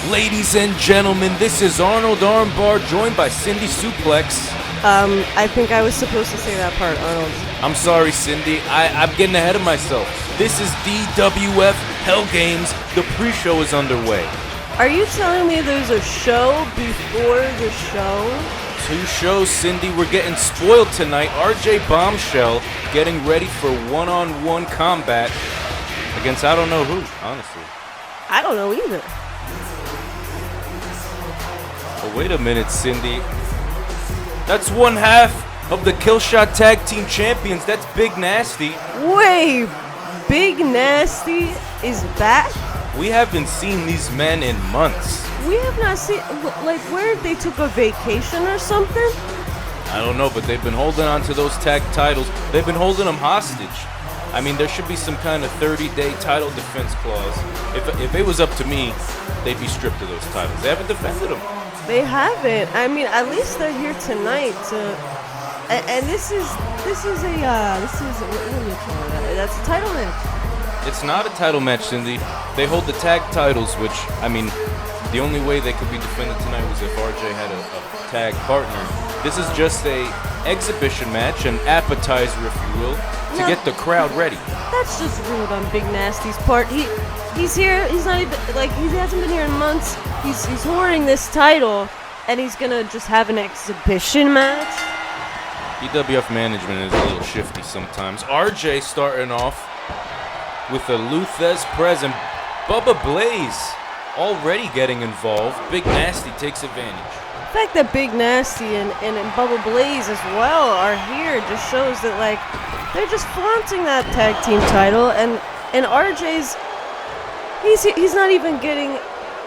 Ladies and gentlemen, this is Arnold Armbar joined by Cindy Suplex. I think I was supposed to say that part, Arnold. I'm sorry, Cindy. I'm getting ahead of myself. This is DWF Hell Games. The pre-show is underway. Are you telling me there's a show before the show? 2 shows, Cindy. We're getting spoiled tonight. RJ Bombshell getting ready for one-on-one combat against I don't know who, honestly. I don't know either. Oh, wait a minute, Cindy. That's one half of the Killshot Tag Team Champions. That's Big Nasty. Wait, Big Nasty is back? We haven't seen these men in months. We have not seen, like, where they took a vacation or something? I don't know, but they've been holding on to those tag titles. They've been holding them hostage. I mean, there should be some kind of 30-day title defense clause. If it was up to me, they'd be stripped of those titles. They haven't defended them. They haven't. I mean, at least they're here tonight to, and this is what do you call that? That's a title match. It's not a title match, Cindy. They hold the tag titles, which, I mean, the only way they could be defended tonight was if RJ had a tag partner. This is just a exhibition match, an appetizer, if you will, to get the crowd ready. That's just rude on Big Nasty's part. He's here. He's not even, like, he hasn't been here in months. He's hoarding this title, and he's gonna just have an exhibition match. DWF management is a little shifty sometimes. RJ starting off with a Luthez present. Bubba Blaze already getting involved. Big Nasty takes advantage. The fact that Big Nasty and Bubba Blaze as well are here just shows that, like, they're just flaunting that tag team title, and RJ's he's not even getting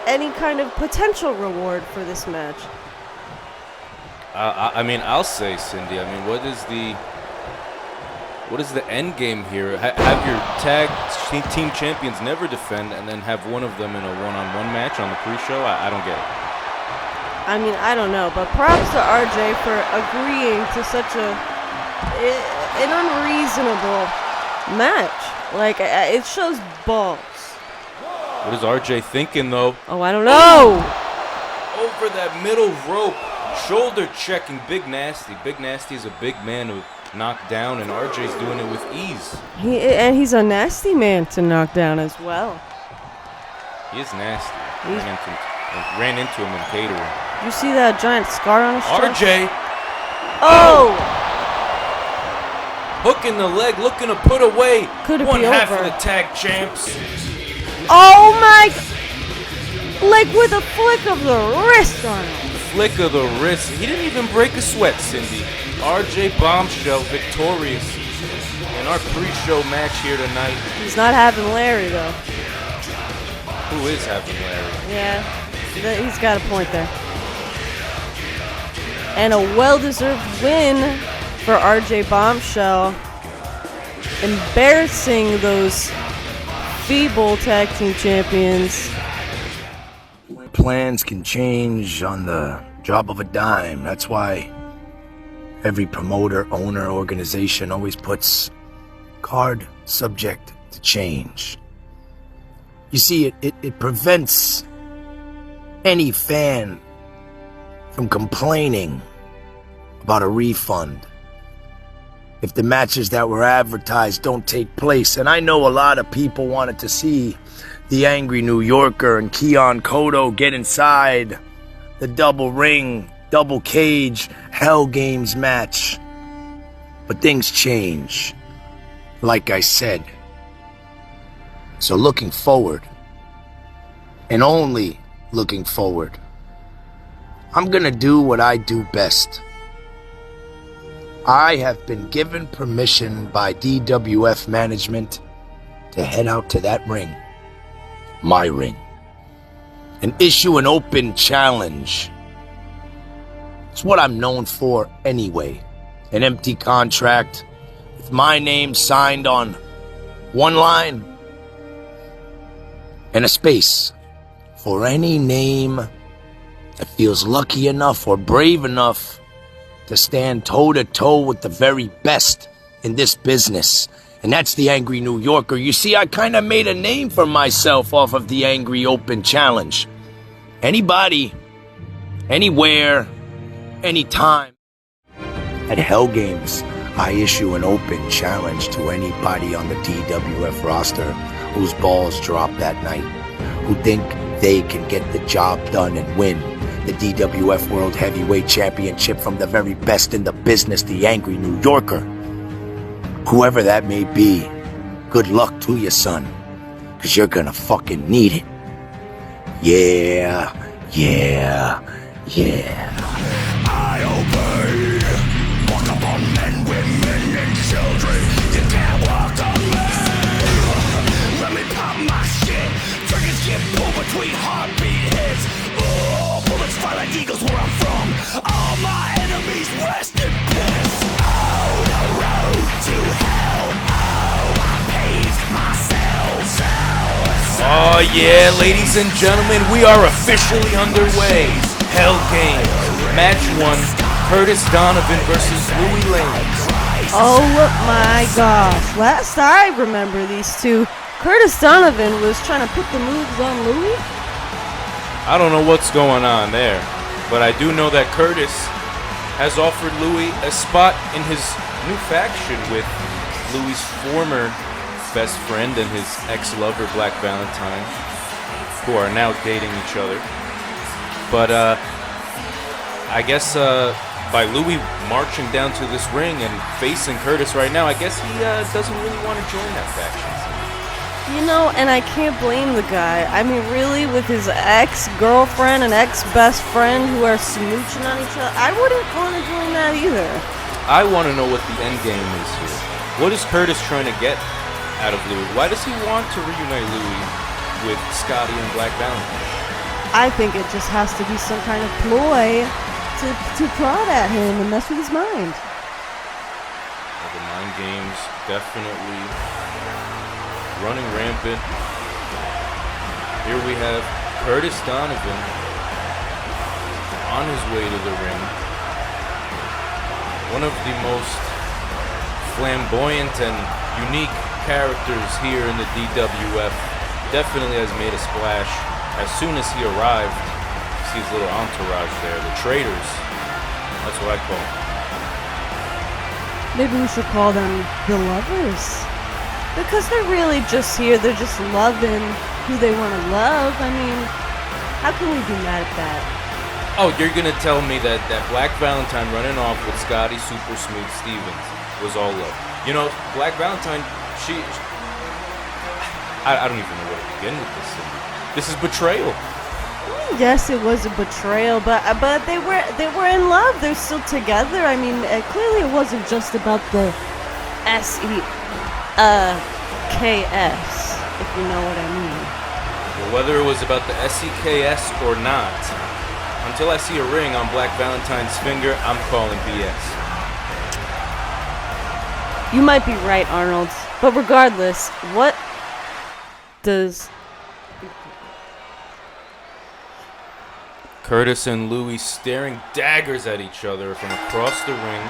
any kind of potential reward for this match. I mean, I'll say, Cindy. I mean, what is the end game here? Have your tag team champions never defend, and then have one of them in a one-on-one match on the pre-show? I don't get it. I mean, I don't know, but props to RJ for agreeing to such an unreasonable match. Like, it shows balls. What is RJ thinking, though? Oh, I don't know. Over that middle rope, shoulder checking Big Nasty. Big Nasty is a big man who knocked down, and RJ's doing it with ease. He's a nasty man to knock down as well. He is nasty. Ran into him in catering. You see that giant scar on his chest? RJ! Oh! Hook in the leg, looking to put away one half of the tag champs. Oh my! Like with a flick of the wrist on him. Flick of the wrist. He didn't even break a sweat, Cindy. RJ Bombshell victorious in our pre-show match here tonight. He's not having Larry, though. Who is having Larry? Yeah, he's got a point there. And a well-deserved win for RJ Bombshell. Embarrassing those feeble tag team champions. Plans can change on the drop of a dime. That's why every promoter, owner, organization always puts card subject to change. You see, it prevents any fan from complaining about a refund if the matches that were advertised don't take place. And I know a lot of people wanted to see the Angry New Yorker and Keon Cotto get inside the double ring, double cage, Hell Games match. But things change, like I said. So looking forward, and only looking forward, I'm gonna do what I do best. I have been given permission by DWF management to head out to that ring, my ring, and issue an open challenge. It's what I'm known for anyway. An empty contract with my name signed on one line and a space for any name that feels lucky enough or brave enough to stand toe-to-toe with the very best in this business. And that's the Angry New Yorker. You see, I kind of made a name for myself off of the Angry Open Challenge. Anybody, anywhere, anytime. At Hell Games, I issue an open challenge to anybody on the DWF roster whose balls drop that night, who think they can get the job done and win the DWF World Heavyweight Championship from the very best in the business, the Angry New Yorker. Whoever that may be, good luck to you, son, because you're gonna fucking need it. Yeah. I obey. Walk upon men, women, and children. You can't walk on me. Let me pop my shit. Triggers get pulled between heartbeat hits. Oh, bullets fly like eagles where I'm from. All my enemies rest in peace. Oh, the road to hell. Oh, I paved myself. Oh yeah, ladies and gentlemen, we are officially underway. Hell Games, Match 1, Curtis Donovan versus Louis Lane. Oh my gosh. Last I remember these two, Curtis Donovan was trying to put the moves on Louis. I don't know what's going on there, but I do know that Curtis has offered Louis a spot in his new faction with Louis' former best friend and his ex-lover Black Valentine, who are now dating each other. But I guess by Louis marching down to this ring and facing Curtis right now, I guess he doesn't really want to join that faction. You know, and I can't blame the guy. I mean, really, with his ex-girlfriend and ex-best friend who are smooching on each other, I wouldn't want to join that either. I want to know what the end game is here. What is Curtis trying to get out of Louis? Why does he want to reunite Louis with Scotty and Black Valentine? I think it just has to be some kind of ploy to prod at him and mess with his mind. Well, the mind games definitely running rampant. Here we have Curtis Donovan on his way to the ring. One of the most flamboyant and unique characters here in the DWF, definitely has made a splash. As soon as he arrived, you see his little entourage there, the Traitors. That's what I call them. Maybe we should call them the Lovers. Because they're really just here, they're just loving who they want to love. I mean, how can we be mad at that? Oh, you're gonna tell me that Black Valentine running off with Scotty Super Smooth Stevens was all love. You know, Black Valentine, I don't even know where to begin with this. This is betrayal. Yes, it was a betrayal, but they were in love. They're still together. I mean, clearly it wasn't just about the SEKS, if you know what I mean. Well, whether it was about the SEKS or not, until I see a ring on Black Valentine's finger, I'm calling BS. You might be right, Arnold. But regardless, what does Curtis and Louis staring daggers at each other from across the ring.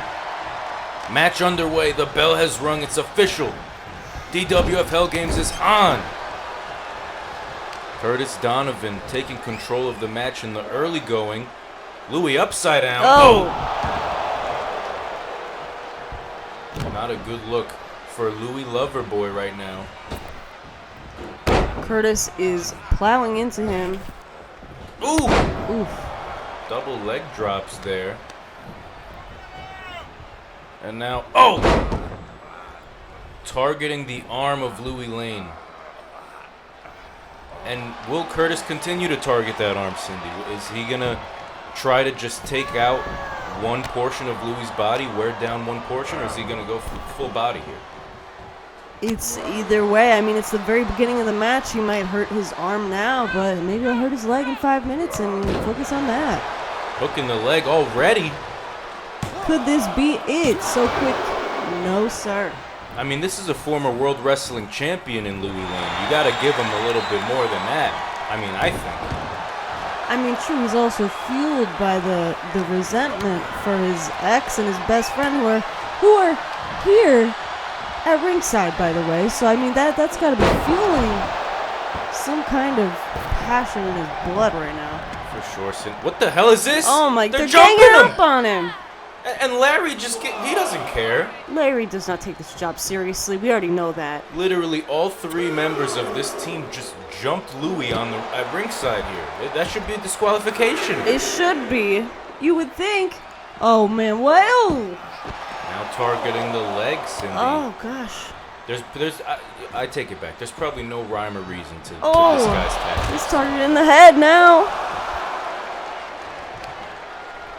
Match underway. The bell has rung. It's official. DWF Hell Games is on. Curtis Donovan taking control of the match in the early going. Louis upside down. Oh! Not a good look for Louis Loverboy right now. Curtis is plowing into him. Ooh! Oof. Double leg drops there. And now, oh! Targeting the arm of Louis Lane. And will Curtis continue to target that arm, Cindy? Is he gonna try to just take out one portion of Louis' body, wear down one portion, or is he gonna go full body here? It's either way. I mean, it's the very beginning of the match. He might hurt his arm now, but maybe he'll hurt his leg in 5 minutes and focus on that. Hooking the leg already. Could this be it? So quick? No, sir. I mean, this is a former World Wrestling Champion in Louis Lane. You gotta give him a little bit more than that. I mean, I think. I mean, true, he's also fueled by the resentment for his ex and his best friend who are here at ringside, by the way. So, I mean, that's got to be fueling some kind of passion in his blood right now. For sure. What the hell is this? Oh my! They're ganging jumping him. up on him. And Larry he doesn't care. Larry does not take this job seriously. We already know that. Literally, all 3 members of this team just jumped Louis at ringside here. That should be a disqualification. It should be. You would think. Oh man! Well. Now targeting the legs, Cindy. Oh gosh. I take it back. There's probably no rhyme or reason to this guy's tactics. He's targeted in the head now.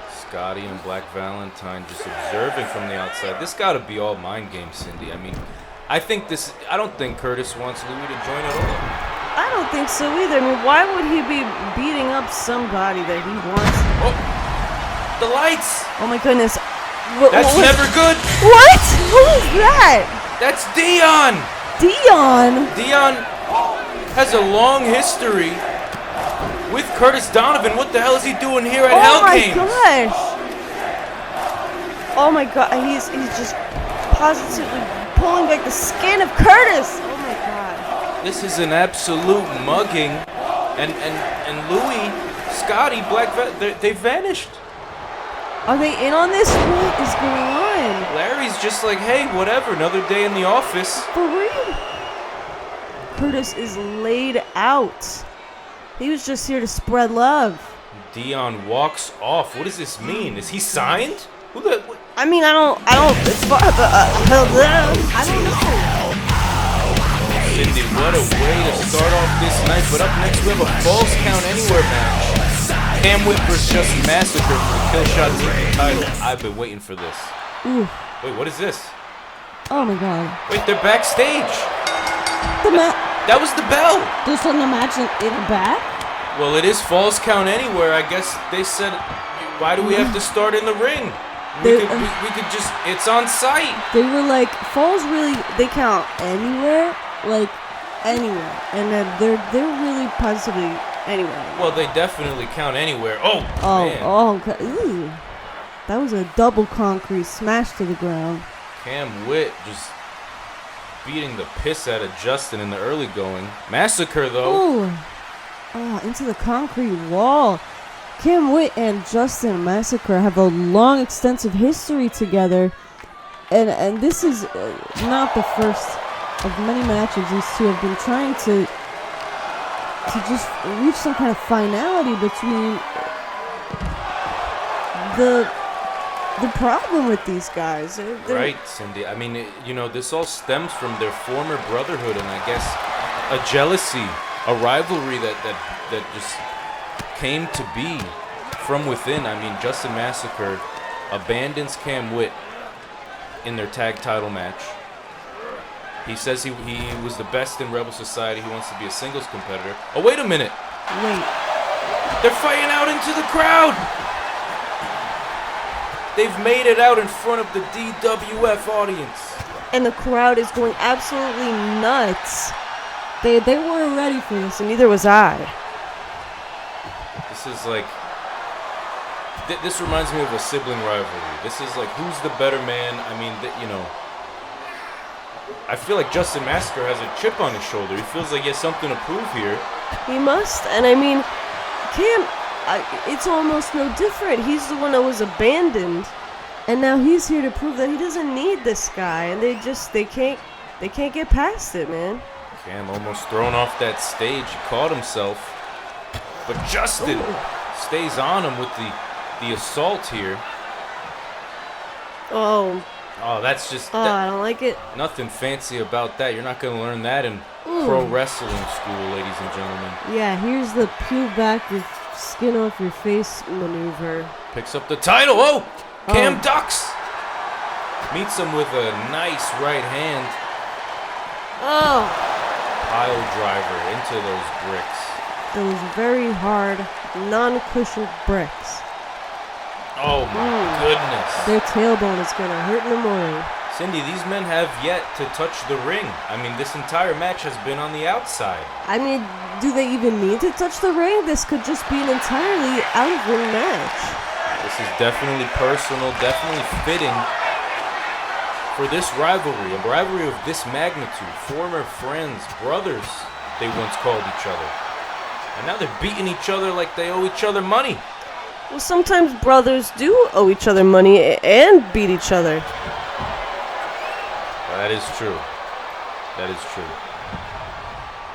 Scotty and Black Valentine just observing from the outside. This got to be all mind games, Cindy. I mean, I don't think Curtis wants Louis to join at all. I don't think so either. I mean, why would he be beating up somebody that he wants? Oh, the lights! Oh my goodness. That's never good. What? Who is that? That's Dion. Dion has a long history with Curtis Donovan. What the hell is he doing here at Hell Games? Oh my god, he's just positively pulling back the skin of Curtis. Oh my god. This is an absolute mugging. And Louis, Scotty, they vanished. Are they in on this? What is going on? Larry's just like, hey, whatever, another day in the office. For real? Curtis is laid out. He was just here to spread love. Dion walks off. What does this mean? Is he signed? I mean, I don't. It's far, but I don't know. Cindy, what a way to start off this night. But up next, we have a Falls Count Anywhere match. Cam Whit versus Justin Massacre for the Killshot TV title. I've been waiting for this. Ooh. Wait, what is this? Oh my god. Wait, they're backstage. That was the bell. There's an match in the back? Well, it is Falls Count Anywhere. I guess they said, why do we have to start in the ring? We could just, it's on site. They were like, Falls really, they count anywhere? Like, anywhere. And then they're really positively anywhere. Well, they definitely count anywhere. Man. Okay. Ooh. That was a double concrete smash to the ground. Cam Whit just beating the piss out of Justin in the early going. Massacre, though. Ooh. Oh, into the concrete wall. Cam Whit and Justin Massacre have a long, extensive history together. And this is not the first of many matches these two have been trying to just reach some kind of finality between the problem with these guys. Right, Cindy. I mean, this all stems from their former brotherhood, and I guess a jealousy, a rivalry that just came to be from within. I mean, Justin Massacre abandons Cam Whit in their tag title match. He says he was the best in Rebel Society. He wants to be a singles competitor. Oh, wait a minute. Wait. They're fighting out into the crowd. They've made it out in front of the DWF audience. And the crowd is going absolutely nuts. They weren't ready for this, and neither was I. This is like... This reminds me of a sibling rivalry. This is like, who's the better man? I mean, I feel like Justin Massacre has a chip on his shoulder. He feels like he has something to prove here. He must, and I mean, Cam, it's almost no different. He's the one that was abandoned, and now he's here to prove that he doesn't need this guy, and they can't get past it, man. Cam almost thrown off that stage. He caught himself, but Justin stays on him with the assault here. Oh, that's just... I don't like it. Nothing fancy about that. You're not going to learn that in pro wrestling school, ladies and gentlemen. Yeah, here's the peel back your skin off your face maneuver. Picks up the title. Oh! Cam ducks! Meets him with a nice right hand. Oh! Pile driver into those bricks. Those very hard, non-cushioned bricks. Oh my goodness. Their tailbone is going to hurt in the morning. Cindy, these men have yet to touch the ring. I mean, this entire match has been on the outside. I mean, do they even need to touch the ring? This could just be an entirely out-of-ring match. This is definitely personal, definitely fitting for this rivalry. A rivalry of this magnitude. Former friends, brothers, they once called each other. And now they're beating each other like they owe each other money. Well, sometimes brothers do owe each other money and beat each other. That is true. That is true.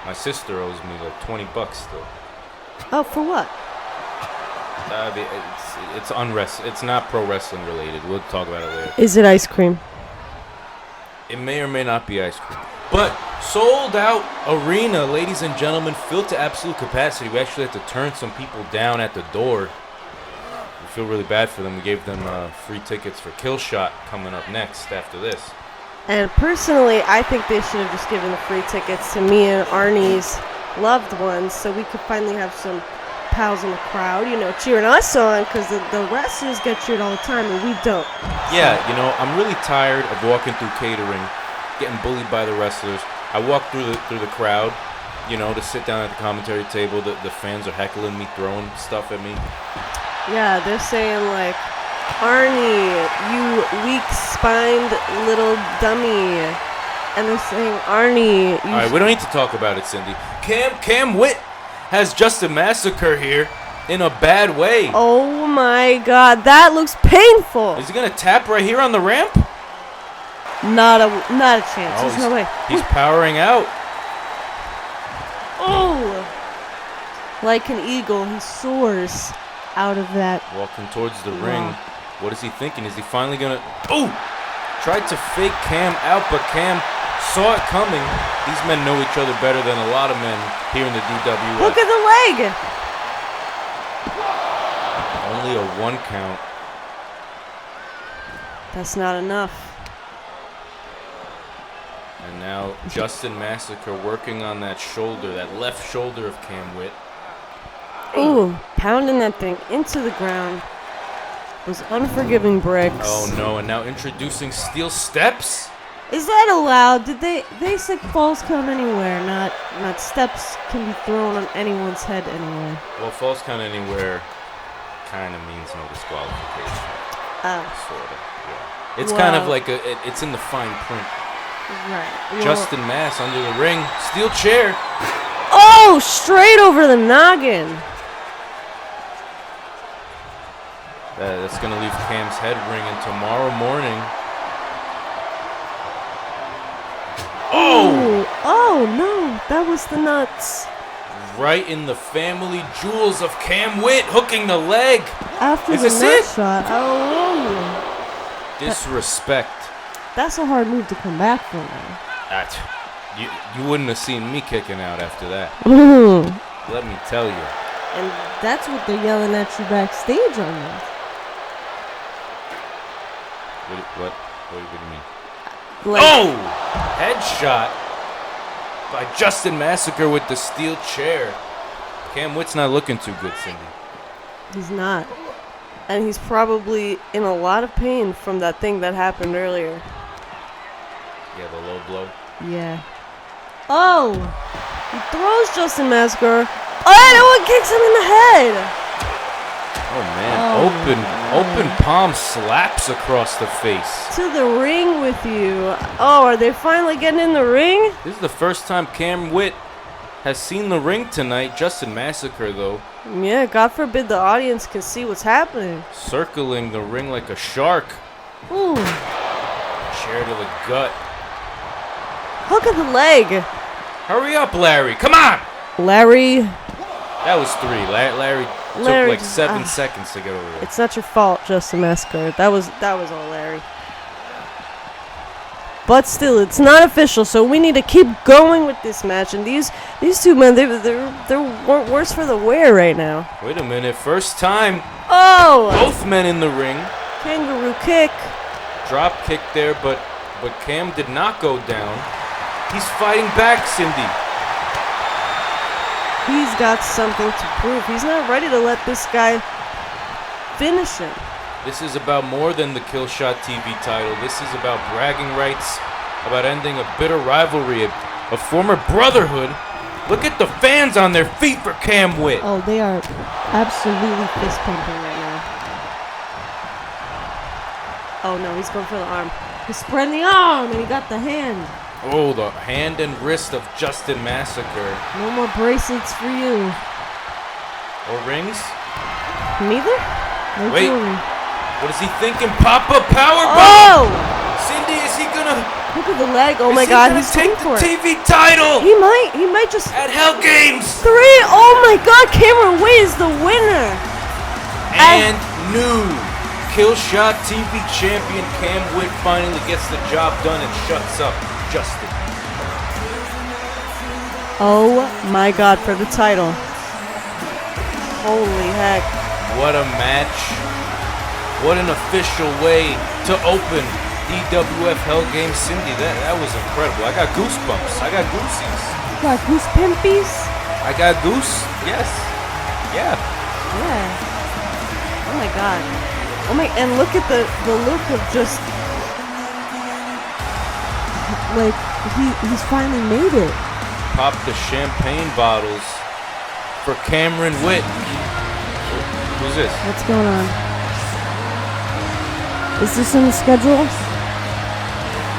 My sister owes me like $20 still. Oh, for what? It's unrest. It's not pro wrestling related. We'll talk about it later. Is it ice cream? It may or may not be ice cream. But sold out arena, ladies and gentlemen, filled to absolute capacity. We actually had to turn some people down at the door. We feel really bad for them. We gave them free tickets for Kill Shot coming up next after this. And personally, I think they should have just given the free tickets to me and Arnie's loved ones so we could finally have some pals in the crowd, you know, cheering us on, because the wrestlers get cheered all the time and we don't. Yeah, you know, I'm really tired of walking through catering, getting bullied by the wrestlers. I walk through the crowd, you know, to sit down at the commentary table. The fans are heckling me, throwing stuff at me. Yeah, they're saying like, Arnie, you weak-spined little dummy. And they're saying, Arnie, you... All right, we don't need to talk about it, Cindy. Cam Witt has Justin Massacre here in a bad way. Oh my god, that looks painful. Is he going to tap right here on the ramp? Not a chance. There's no way. He's powering out. Oh! Like an eagle, he soars out of that. Walking towards the ring. What is he thinking? Is he finally going to... Oh! Tried to fake Cam out, but Cam saw it coming. These men know each other better than a lot of men here in the DWF. Look at the leg! Only a 1 count. That's not enough. And now Justin Massacre working on that shoulder, that left shoulder of Cam Witt. Ooh, pounding that thing into the ground. Those unforgiving bricks. Oh no, and now introducing steel steps? Is that allowed? Did they said falls count anywhere, not steps can be thrown on anyone's head anywhere. Well, falls count anywhere kind of means no disqualification. Sort of, yeah. It's kind of like it's in the fine print. Right. Well, Justin Mass under the ring, steel chair. Oh, straight over the noggin. That's going to leave Cam's head ringing tomorrow morning. Oh! Oh, no. That was the nuts. Right in the family jewels of Cam Witt, hooking the leg. After Is the this nut it? shot. Oh. Disrespect. That's a hard move to come back from. You wouldn't have seen me kicking out after that. Let me tell you. And that's what they're yelling at you backstage on that. What do you mean? Like, Oh! Headshot by Justin Massacre with the steel chair. Cam Witt's not looking too good, Cindy. he's not. And he's probably in a lot of pain from that thing that happened earlier. Yeah, the low blow. Yeah. Oh! He throws Justin Massacre. Oh, no one kicks him in the head! Oh, man. Open palm slaps across the face. To the ring with you. Oh, are they finally getting in the ring? This is the first time Cam Witt has seen the ring tonight. Justin Massacre, though, Yeah, God forbid the audience can see what's happening. circling the ring like a shark. Ooh. Chair to the gut. Look at the leg. Hurry up, Larry. Come on! Larry, That was 3. Larry took Larry like just- 7 seconds to get over there. it's not your fault, Justin Massacre. That was all Larry. But still, it's not official, so we need to keep going with this match. And these two men, they're worse for the wear right now. Wait a minute. First time, Oh! both men in the ring. Kangaroo kick. Drop kick there, but Cam did not go down. He's fighting back, Cindy. He's got something to prove. He's not ready to let this guy finish him. This is about more than the Kill Shot TV title. This is about bragging rights, about ending a bitter rivalry, a former brotherhood. Look at the fans on their feet for Cam Witt. Oh, they are absolutely fist pumping right now. Oh no, he's going for the arm. He's spreading the arm, and he got the hand. Oh, the hand and wrist of Justin Massacre. No more bracelets for you. Or rings? Neither? No Wait. jewelry. What is he thinking? Pop-up powerbomb! Oh! Cindy, is he gonna... Look at the leg. Oh my is he god, gonna he's take going the for it. TV title He might just... at Hell Games! 3! Oh my god, Cameron Witt is the winner! And new Killshot TV champion Cam Witt finally gets the job done and shuts up Justin. Oh my god, for the title. Holy heck. What a match. What an official way to open DWF Hell Games. Cindy, that was incredible. I got goosebumps. I got goosies. Got goose pimpies? I got goose. Yes. Yeah. Yeah. Oh my god. Oh my, and look at the look of just like he's finally made it. Pop the champagne bottles for Cameron Witt. Who's this? What's going on? Is this in the schedule?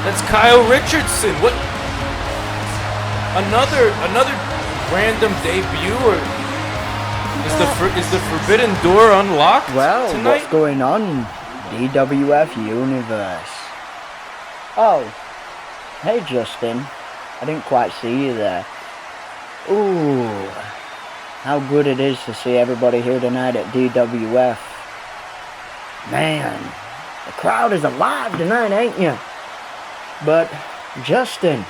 That's Kyle Richardson. What? Another random debut, or is the Forbidden Door unlocked Well, tonight? what's going on, DWF Universe? Oh, hey Justin. I didn't quite see you there. Ooh, how good it is to see everybody here tonight at DWF. Man, the crowd is alive tonight, ain't you? But, Justin,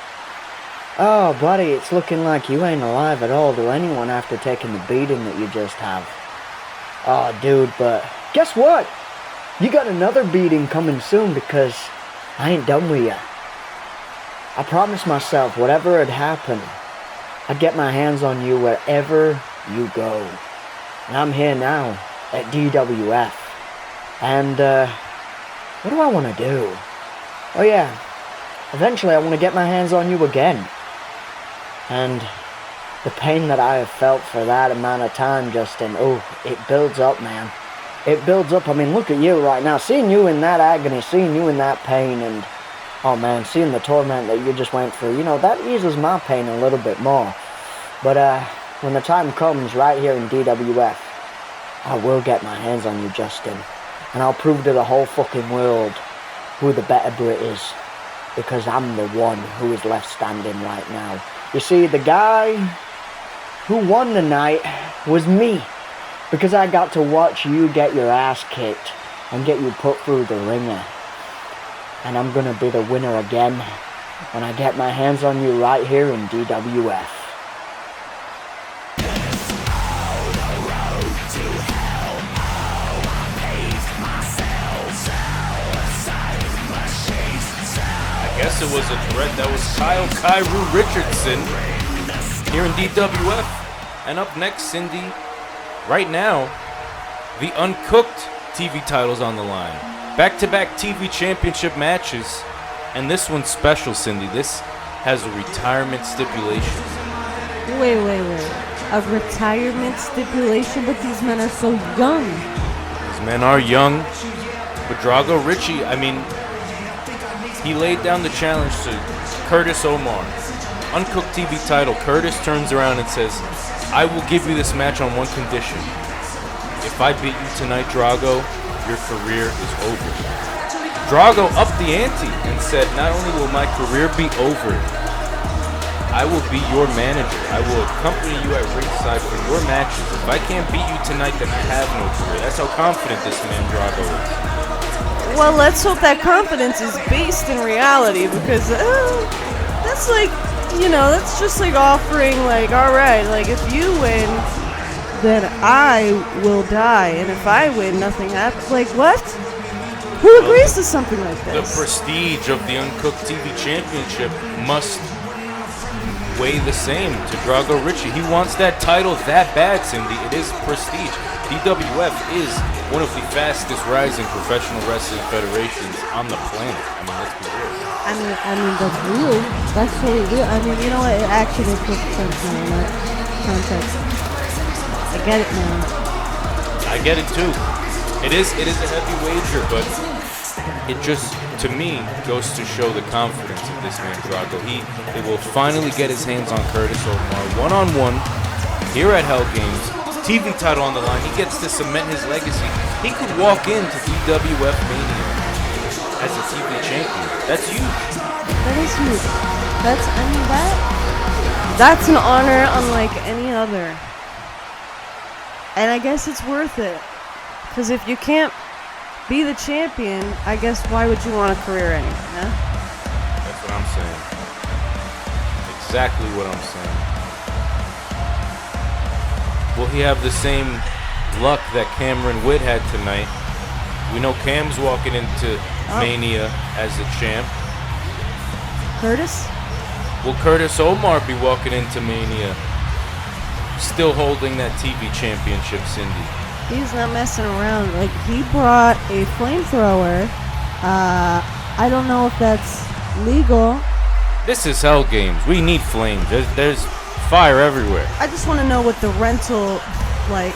oh buddy, it's looking like you ain't alive at all to anyone after taking the beating that you just have. Oh dude, but guess what? You got another beating coming soon because I ain't done with you. I promised myself whatever had happened, I'd get my hands on you wherever you go. And I'm here now at DWF. And, what do I want to do? Oh yeah, eventually I want to get my hands on you again. And the pain that I have felt for that amount of time, Justin, oh, it builds up, man. It builds up. I mean, look at you right now. Seeing you in that agony, seeing you in that pain, and oh man, seeing the torment that you just went through, you know, that eases my pain a little bit more. But when the time comes right here in DWF, I will get my hands on you, Justin. And I'll prove to the whole fucking world who the better Brit is. Because I'm the one who is left standing right now. You see, the guy who won the night was me. Because I got to watch you get your ass kicked and get you put through the ringer. And I'm gonna be the winner again when I get my hands on you right here in DWF. I guess it was a threat. That was Kyle Kairu Richardson here in DWF. And up next, Cindy, right now, the Uncooked TV title's on the line. Back-to-back TV championship matches. And this one's special, Cindy. This has a retirement stipulation. Wait. A retirement stipulation, but these men are so young. These men are young. But Drago Richie, I mean, he laid down the challenge to Curtis Omar. Uncooked TV title. Curtis turns around and says, I will give you this match on one condition. If I beat you tonight, Drago, your career is over. Drago upped the ante and said, not only will my career be over, I will be your manager. I will accompany you at ringside for your matches. If I can't beat you tonight, then I have no career. That's how confident this man Drago is. Well, let's hope that confidence is based in reality, because that's like, you know, that's just like offering, like, alright, like, if you win, then I will die, and if I win, nothing happens. Like, what? Who agrees to something like The this? prestige of the Uncooked TV Championship must weigh the same to Drago Richie. He wants that title that bad, Cindy. It is prestige. DWF is one of the fastest rising professional wrestling federations on the planet. I mean, let's be real. I mean, that's real. That's totally real. I mean, you know what? It actually makes perfect sense now in that context. I get it now. I get it too. It is a heavy wager, but it just, to me, goes to show the confidence of this man Drago. He will finally get his hands on Curtis Omar one-on-one here at Hell Games. TV title on the line. He gets to cement his legacy. He could walk into DWF Mania as a TV champion. That's huge. That is huge. That's an honor unlike any other. And I guess it's worth it. Because if you can't be the champion, I guess why would you want a career anyway, huh? That's what I'm saying. Exactly what I'm saying. Will he have the same luck that Cameron Witt had tonight? We know Cam's walking into Mania as a champ. Curtis? Will Curtis Omar be walking into Mania still holding that TV championship, Cindy? He's not messing around. Like, he brought a flamethrower. I don't know if that's legal. This is Hell Games. We need flames. There's fire everywhere. I just want to know what the rental, like,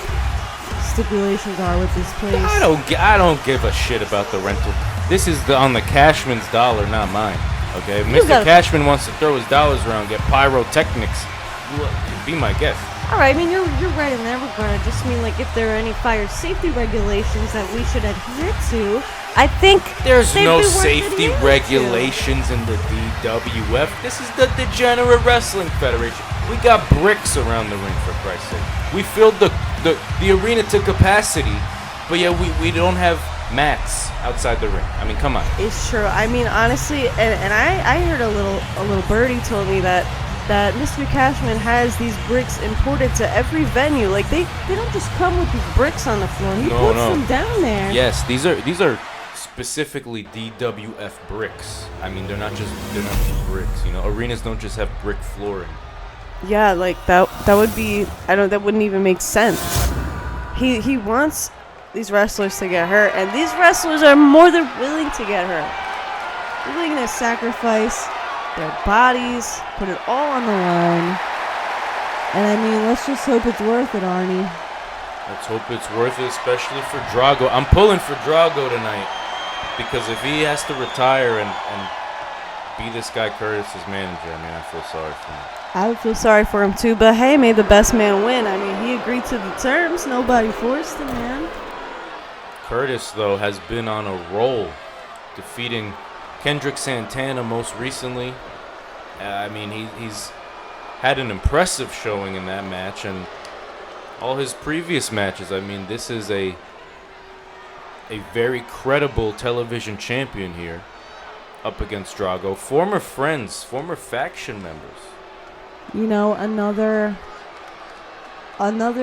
stipulations are with this place. I don't give a shit about the rental. This is on the Cashman's dollar, not mine. Okay, if Mr. Cashman wants to throw his dollars around, get pyrotechnics, be my guest. All right, I mean, you're right in that regard. I just mean, like, if there are any fire safety regulations that we should adhere to, I think there's no safety regulations in the DWF. This is the Degenerate Wrestling Federation. We got bricks around the ring, for Christ's sake. We filled the arena to capacity, but yeah, we don't have mats outside the ring. I mean, come on. It's true. I mean, honestly, and I heard a little birdie told me that Mr. Cashman has these bricks imported to every venue. Like, they don't just come with these bricks on the floor. He puts them down there. Yes, these are specifically DWF bricks. I mean, they're not just bricks. You know, arenas don't just have brick flooring. Yeah, like that would be, that wouldn't even make sense. He wants these wrestlers to get hurt, and these wrestlers are more than willing to get hurt. They're willing to sacrifice their bodies, put it all on the line. And I mean, let's just hope it's worth it, Arnie. Let's hope it's worth it, especially for Drago. I'm pulling for Drago tonight, because if he has to retire and be this guy Curtis's manager, I mean, I feel sorry for him. I would feel sorry for him too, but hey, may the best man win. I mean, he agreed to the terms. Nobody forced him, man. Curtis, though, has been on a roll, defeating Kendrick Santana most recently. I mean, he's had an impressive showing in that match, and all his previous matches. I mean, this is a very credible television champion here up against Drago. Former friends, former faction members. You know, another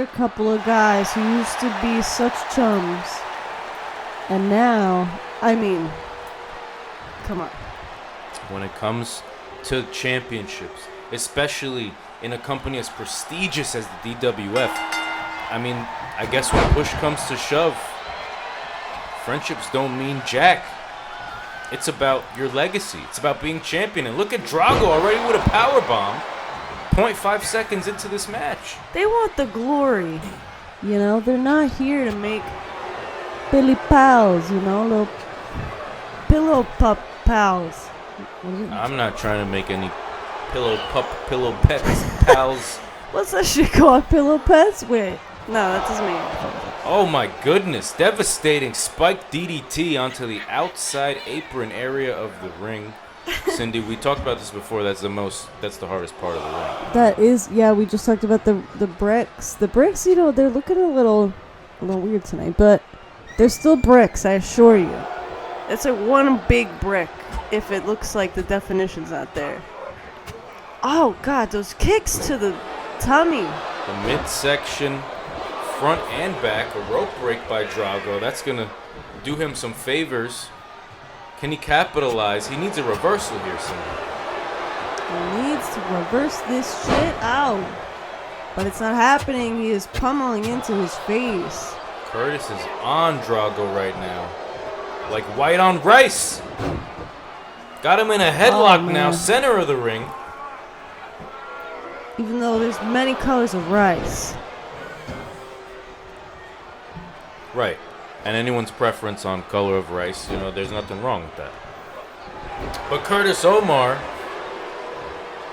couple of guys who used to be such chums. And now, I mean, come on. When it comes to championships, especially in a company as prestigious as the DWF, I mean, I guess when push comes to shove, friendships don't mean jack. It's about your legacy. It's about being champion. And look at Drago already with a powerbomb. 0.5 seconds into this match. They want the glory. You know, they're not here to make Billy pals, you know, little pillow pup pals. I'm not trying to make any pillow pets pals. What's that shit called? Pillow pets? Wait. No, that doesn't mean. Oh my goodness. Devastating spike DDT onto the outside apron area of the ring. Cindy, we talked about this before. That's the hardest part of the ring. That is, yeah, we just talked about the bricks. The bricks, you know, they're looking a little weird tonight, but they're still bricks, I assure you. It's like one big brick if it looks like the definition's not there. Oh, God, those kicks to the tummy. The midsection, front and back, a rope break by Drago. That's going to do him some favors. Can he capitalize? He needs a reversal here, Cindy. He needs to reverse this shit out. But it's not happening. He is pummeling into his face. Curtis is on Drago right now. Like white on rice. Got him in a headlock now, center of the ring. Even though there's many colors of rice. Right. And anyone's preference on color of rice, you know, there's nothing wrong with that. But Curtis Omar,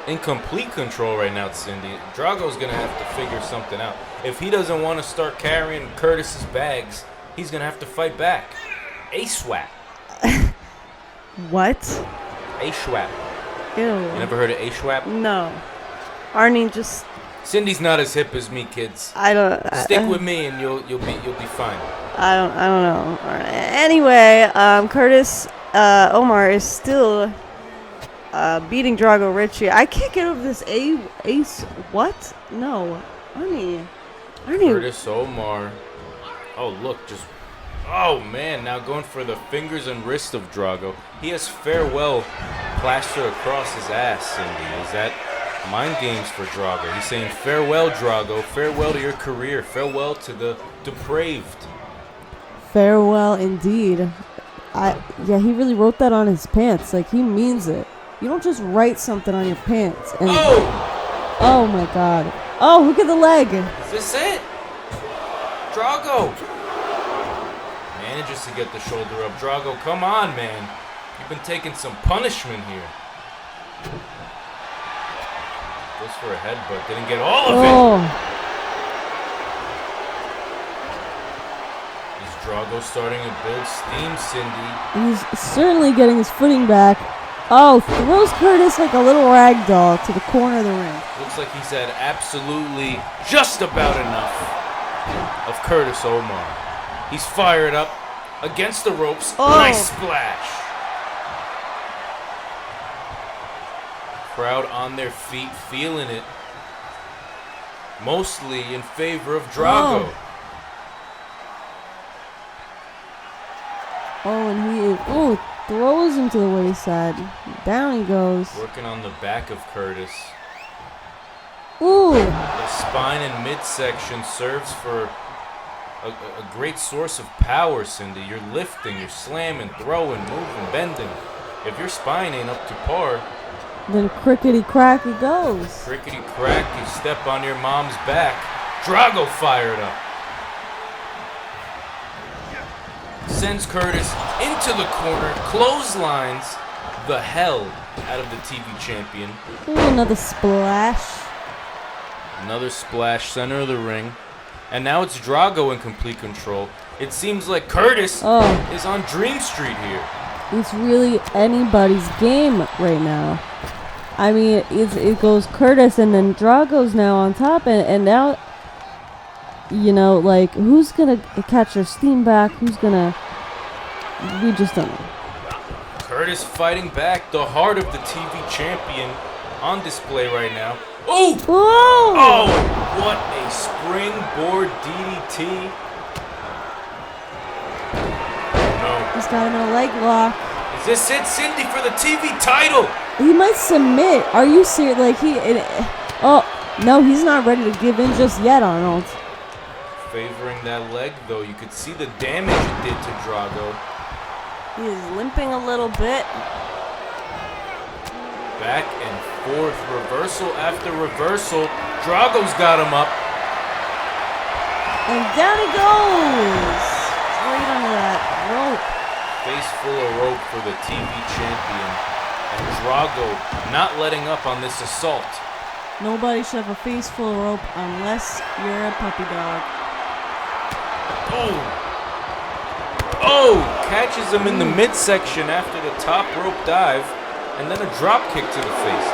in complete control right now, Cindy. Drago's going to have to figure something out. if he doesn't want to start carrying Curtis's bags, he's going to have to fight back. A-swap. What? A-swap. Ew. You never heard of A-swap? No. Arnie, just Cindy's not as hip as me, kids. I don't. Stick with me and you'll be fine. I don't know. All right. Anyway, Curtis Omar is still beating Drago Richie. I can't get over this ace. What? No, Arnie. Curtis Omar. Oh look, oh man! Now going for the fingers and wrist of Drago. He has farewell plastered across his ass. Cindy, is that mind games for Drago? He's saying farewell, Drago. Farewell to your career. Farewell to the depraved. Farewell indeed. Yeah, he really wrote that on his pants. Like, he means it. You don't just write something on your pants. And oh my god. Oh, look at the leg. Is this it? Drago manages to get the shoulder up. Drago, come on, man. You've been taking some punishment here. Goes for a headbutt. Didn't get all of it. Drago starting to build steam, Cindy. He's certainly getting his footing back. Oh, throws Curtis like a little rag doll to the corner of the ring. Looks like he's had absolutely just about enough of Curtis Omar. He's fired up against the ropes. Oh. Nice splash. Crowd on their feet, feeling it. Mostly in favor of Drago. Oh. Oh, and he throws him to the wayside. Down he goes. Working on the back of Curtis. Ooh. The spine and midsection serves for a great source of power, Cindy. You're lifting, you're slamming, throwing, moving, bending. If your spine ain't up to par, then crickety crack it goes. Crickety crack, you step on your mom's back. Drago fired up. Sends Curtis into the corner, clotheslines the hell out of the TV champion. Ooh, another splash. Another splash, center of the ring. And now it's Drago in complete control. It seems like Curtis is on Dream Street here. It's really anybody's game right now. I mean, it goes Curtis and then Drago's now on top, and now, you know, like, who's gonna catch their steam back? Who's gonna? We just don't know. Curtis fighting back, the heart of the TV champion on display right now. Ooh! Oh! What a springboard DDT. No. He's got him in a leg lock. Is this it, Cindy, for the TV title? He might submit. Are you serious? Like, oh, no, he's not ready to give in just yet, Arnold. Favoring that leg, though. You could see the damage it did to Drago. He is limping a little bit. Back and forth, reversal after reversal. Drago's got him up. And down he goes. Straight under that rope. Face full of rope for the TV champion. And Drago not letting up on this assault. Nobody should have a face full of rope unless you're a puppy dog. Oh! Catches him in the midsection after the top rope dive. And then a drop kick to the face.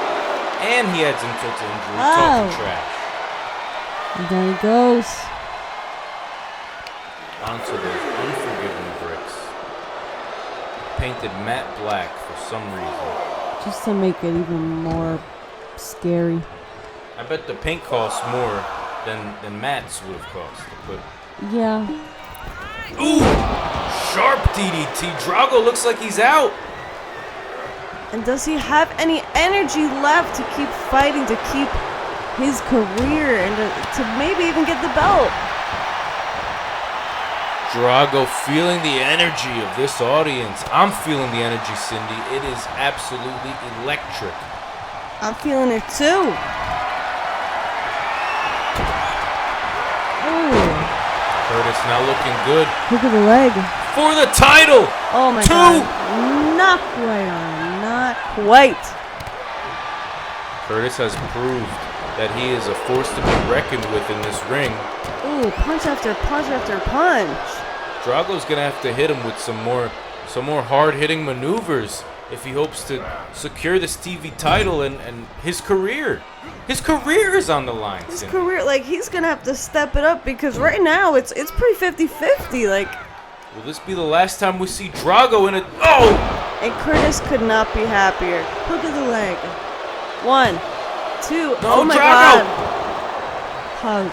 And he adds insult to injury. Talking trash. And there he goes. Onto those unforgiving bricks. Painted matte black for some reason. Just to make it even more scary. I bet the paint costs more than mattes would have cost to put. Yeah. Ooh! Sharp DDT. Drago looks like he's out. And does he have any energy left to keep fighting, to keep his career, and to maybe even get the belt? Drago feeling the energy of this audience. I'm feeling the energy, Cindy. It is absolutely electric. I'm feeling it too. Ooh. Curtis now looking good. Look at the leg. For the title! Oh my god. Not quite on. Not quite. Curtis has proved that he is a force to be reckoned with in this ring. Ooh, punch after punch after punch. Drago's gonna have to hit him with some more hard-hitting maneuvers if he hopes to secure this TV title and his career. His career is on the line. His career, like, he's gonna have to step it up because right now it's pretty 50-50. Like, will this be the last time we see Drago in a... Oh! And Curtis could not be happier. Look at the leg. 1, 2. No, Oh my Drago! God. Oh,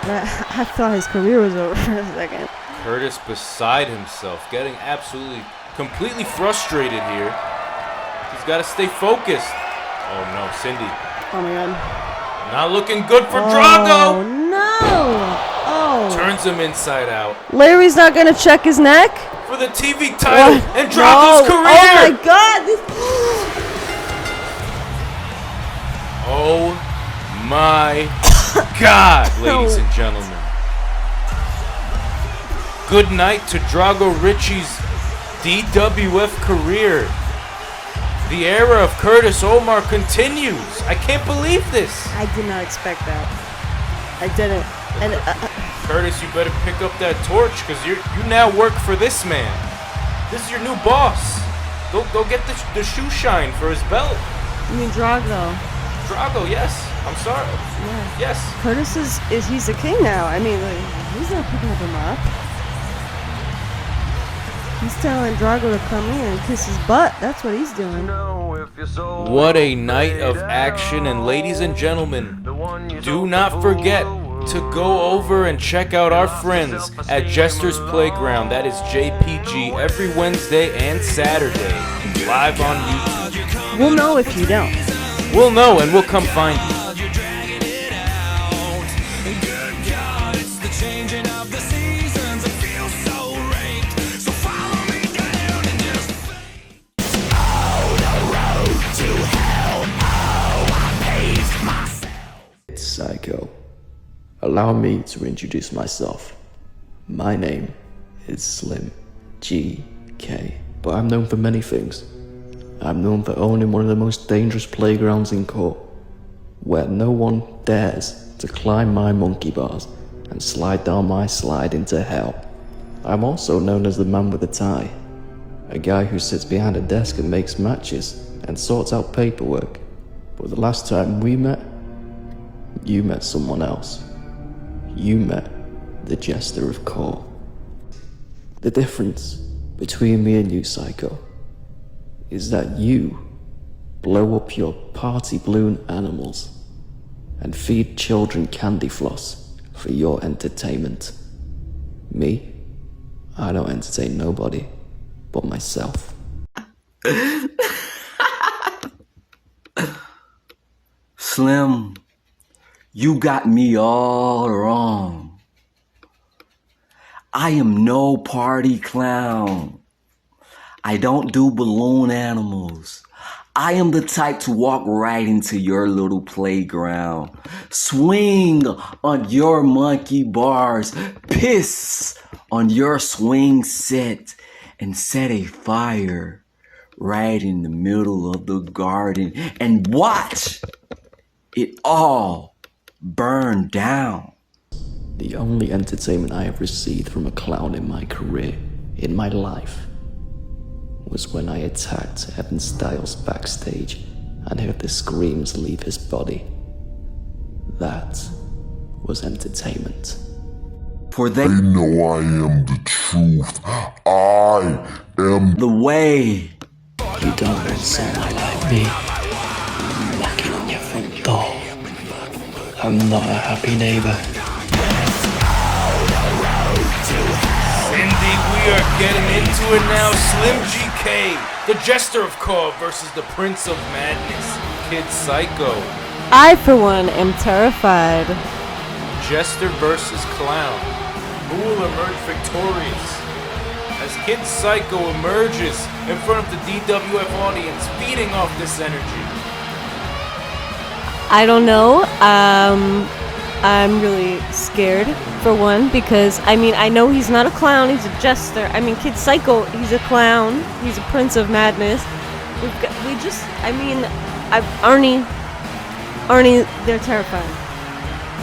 I thought his career was over for a second. Curtis beside himself, getting absolutely, completely frustrated here. He's got to stay focused. Oh no, Cindy. Oh my God. Not looking good for Drago. Oh no! Oh. Turns him inside out. Larry's not gonna check his neck? For the TV title What? and Drago's No. career! Oh my God! Oh my God, ladies and gentlemen. Good night to Drago Richie's DWF career. The era of Curtis Omar continues. I can't believe this. I did not expect that. I didn't. And Curtis, you better pick up that torch because you now work for this man. This is your new boss. Go get the shoe shine for his belt. you mean Drago? Drago, yes. I'm sorry. Yeah. Yes. Curtis is he's the king now. I mean, like, he's not picking him up. He's telling Drago to come in and kiss his butt. That's what he's doing. What a night of action, and ladies and gentlemen, do not forget to go over and check out our friends at Jester's Playground. That is JPG every Wednesday and Saturday, live on YouTube. We'll know if you don't. We'll know and we'll come find you. Psycho. Allow me to introduce myself. My name is Slim GK, but I'm known for many things. I'm known for owning one of the most dangerous playgrounds in court, where no one dares to climb my monkey bars and slide down my slide into hell. I'm also known as the man with the tie, a guy who sits behind a desk and makes matches and sorts out paperwork. But the last time we met, you met someone else. You met the Jester of Court. The difference between me and you, Psycho, is that you blow up your party balloon animals and feed children candy floss for your entertainment. Me, I don't entertain nobody but myself. Slim, you got me all wrong. I am no party clown. I don't do balloon animals. I am the type to walk right into your little playground, swing on your monkey bars, piss on your swing set, and set a fire right in the middle of the garden and watch it all burn down. The only entertainment I have received from a clown in my career, in my life, was when I attacked Evan Styles backstage and heard the screams leave his body. That was entertainment. For they know I am the truth. I am the way. You don't want someone like me knocking on your front door. I'm not a happy neighbor. Cindy, we are getting into it now. Slim GK, the Jester of Court versus the Prince of Madness, Kid Psycho. I, for one, am terrified. Jester versus Clown. Who will emerge victorious? As Kid Psycho emerges in front of the DWF audience, feeding off this energy. I don't know. I'm really scared, for one, because, I mean, I know he's not a clown, he's a jester. I mean, Kid Psycho, he's a clown, he's a Prince of Madness. Arnie, they're terrifying.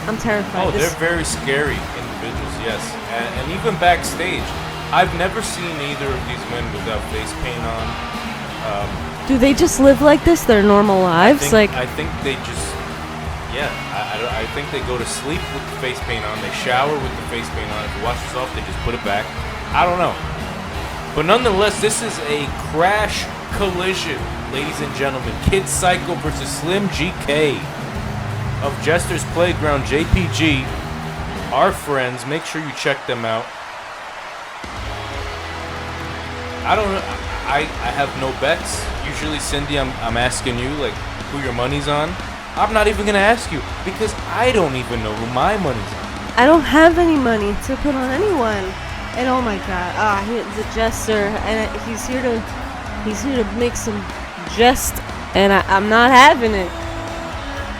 I'm terrified. Oh, they're very scary individuals, yes. And even backstage, I've never seen either of these men without face paint on. Do they just live like this their normal lives? I think they just, yeah. I think they go to sleep with the face paint on. They shower with the face paint on. If you wash this off, they just put it back. I don't know. But nonetheless, this is a crash collision, ladies and gentlemen. Kid Psycho versus Slim GK of Jester's Playground, JPG. Our friends, make sure you check them out. I don't know. I have no bets. Usually, Cindy, I'm asking you like who your money's on. I'm not even gonna ask you because I don't even know who my money's on. I don't have any money to put on anyone. And oh my God, the Jester, and he's here to make some jest, and I'm not having it.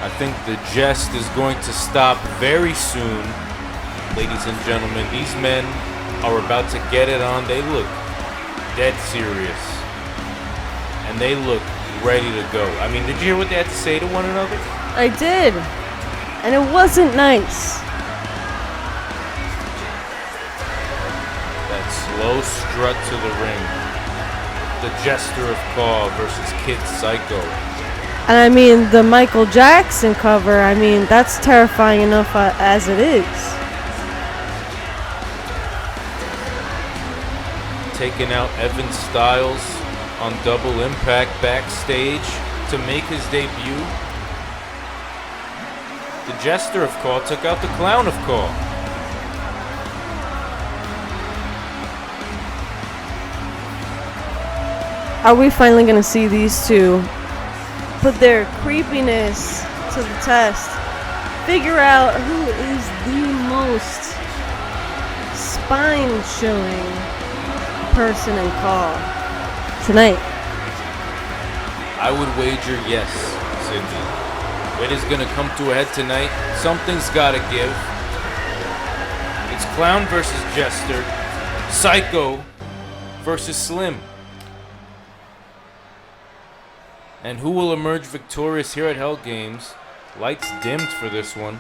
I think the jest is going to stop very soon, ladies and gentlemen. These men are about to get it on. They look dead serious, and they look ready to go. I mean, did you hear what they had to say to one another? I did, and it wasn't nice. That slow strut to the ring. The Jester of Caw versus Kid Psycho. And I mean, the Michael Jackson cover, I mean, that's terrifying enough as it is. Taking out Evan Styles on Double Impact backstage to make his debut. The Jester of Caw took out the Clown of Caw. Are we finally going to see these two put their creepiness to the test? Figure out who is the most spine-chilling person in Caw tonight. I would wager yes, Cindy. It is going to come to a head tonight. Something's got to give. It's Clown versus Jester. Psycho versus Slim. And who will emerge victorious here at Hell Games? Lights dimmed for this one.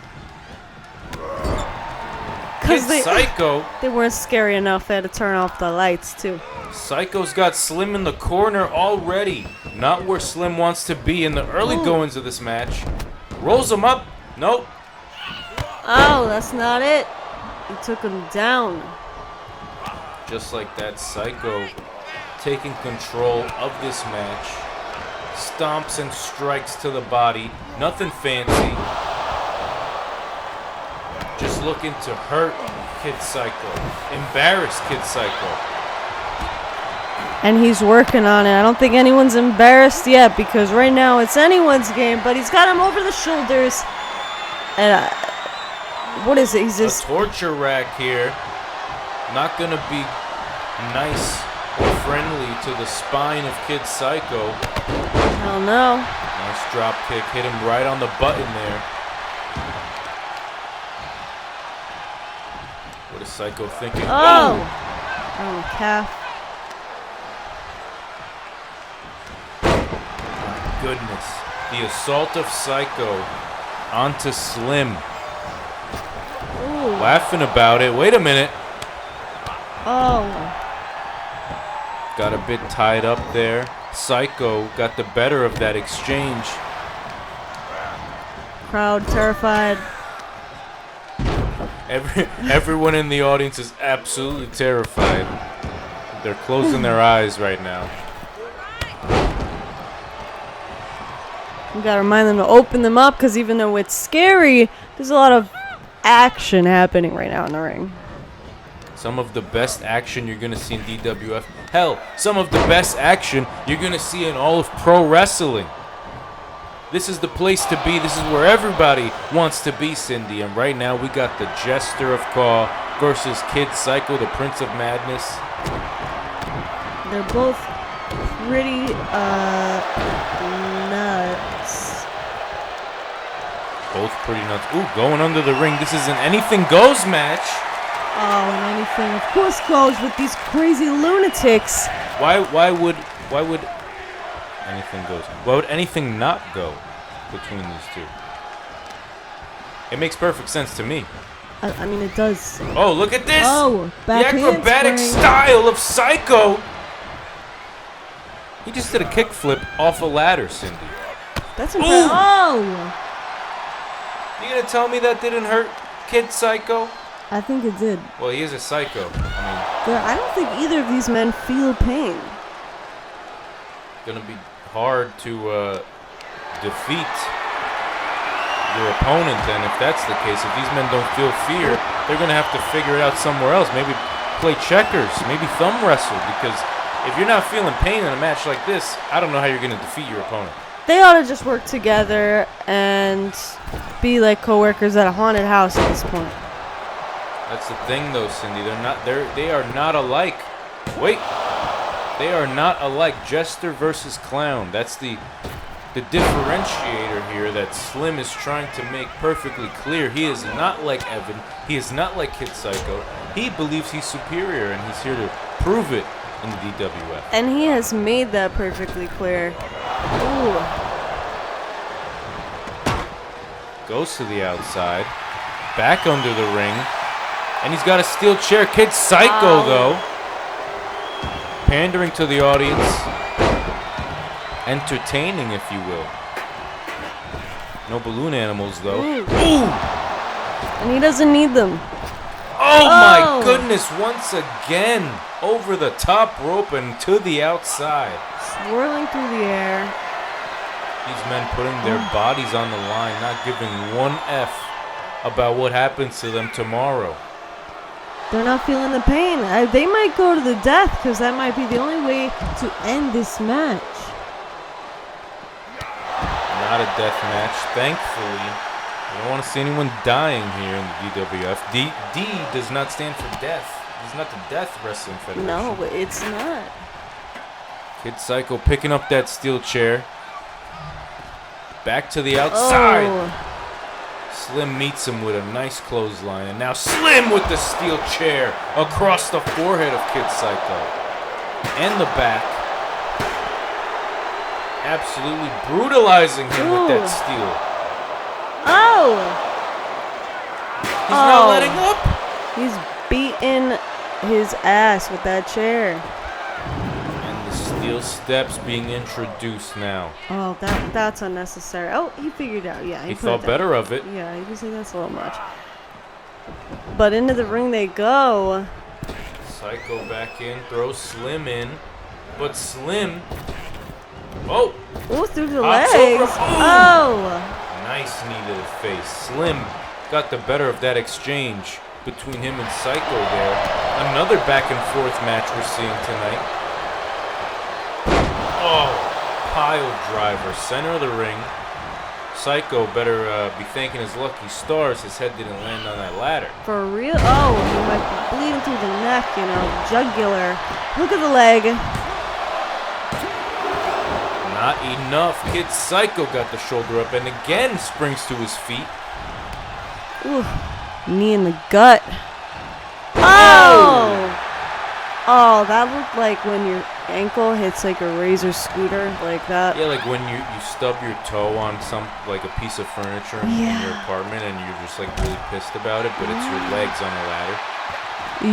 Kid Psycho. They weren't scary enough. They had to turn off the lights too. Psycho's got Slim in the corner already. Not where Slim wants to be in the early goings of this match. Rolls him up. Nope. Oh, that's not it. He took him down. Just like that, Psycho taking control of this match. Stomps and strikes to the body. Nothing fancy. Just looking to hurt Kid Psycho. Embarrass Kid Psycho. And he's working on it. I don't think anyone's embarrassed yet because right now it's anyone's game, but he's got him over the shoulders. And what is it? He's just a torture rack here. Not going to be nice or friendly to the spine of Kid Psycho. Oh no. Nice drop kick, hit him right on the button there. What is Psycho thinking? Oh! Oh, calf. My goodness. The assault of Psycho onto Slim. Ooh. Laughing about it. Wait a minute. Oh. Got a bit tied up there. Psycho got the better of that exchange. Crowd terrified. Everyone in the audience is absolutely terrified. They're closing their eyes right now. We gotta remind them to open them up because even though it's scary, there's a lot of action happening right now in the ring. Some of the best action you're going to see in DWF. Hell, some of the best action you're going to see in all of pro wrestling. This is the place to be. This is where everybody wants to be, Cindy. And right now we got the Jester of Caw versus Kid Psycho, the Prince of Madness. They're both pretty nuts. Both pretty nuts. Ooh, going under the ring. This is an anything goes match. Oh, and anything, of course, goes with these crazy lunatics. Why would anything goes? Why would anything not go between these two? It makes perfect sense to me. I mean, it does. Oh, look at this! Oh, the back acrobatic handspring. style of Psycho! He just did a kickflip off a ladder, Cindy. That's impressive. Oh! You gonna tell me that didn't hurt Kid Psycho? I think it did. Well, he is a psycho. I don't think either of these men feel pain. Gonna be hard to defeat your opponent, and if that's the case, if these men don't feel fear, they're gonna have to figure it out somewhere else. Maybe play checkers, maybe thumb wrestle, because if you're not feeling pain in a match like this, I don't know how you're gonna defeat your opponent. They ought to just work together and be like coworkers at a haunted house at this point. That's the thing, though, Cindy. They are not alike. Wait, they are not alike. Jester versus clown. That's the differentiator here that Slim is trying to make perfectly clear. He is not like Evan. He is not like Kid Psycho. He believes he's superior, and he's here to prove it in the DWF. And he has made that perfectly clear. Ooh. Goes to the outside. Back under the ring. And he's got a steel chair. Kid Psycho, though. Pandering to the audience. Entertaining, if you will. No balloon animals, though. Ooh! And he doesn't need them. Oh my goodness, once again. Over the top rope and to the outside. Swirling through the air. These men putting their bodies on the line, not giving one F about what happens to them tomorrow. They're not feeling the pain. They might go to the death because that might be the only way to end this match. Not a death match, thankfully. I don't want to see anyone dying here in the DWF. D does not stand for death. It's not the Death Wrestling Federation. No, it's not. Kid Psycho picking up that steel chair. Back to the outside. Oh. Slim meets him with a nice clothesline. And now Slim with the steel chair across the forehead of Kid Psycho. And the back. Absolutely brutalizing him with that steel. Oh! He's not letting up. He's beating his ass with that chair. And the steel steps being introduced now. Oh, that's unnecessary. Oh, he figured out. Yeah, He put thought it down. better of it. Yeah, he was like, that's a little much. But into the ring they go. Psycho back in, throws Slim in. But Slim... Oh! Oh, through the Hops legs. over. Oh! Nice knee to the face. Slim got the better of that exchange between him and Psycho there. Another back and forth match we're seeing tonight. Oh, pile driver, center of the ring. Psycho better be thanking his lucky stars his head didn't land on that ladder. For real? Oh, he might be bleeding through the neck, you know, jugular. Look at the leg. Not enough. Kid Psycho got the shoulder up and again springs to his feet. Ooh, knee in the gut. Oh! Oh, that looked like when your ankle hits like a razor scooter, like that. Yeah, like when you stub your toe on like a piece of furniture in your apartment and you're just like really pissed about it, but it's your legs on a ladder.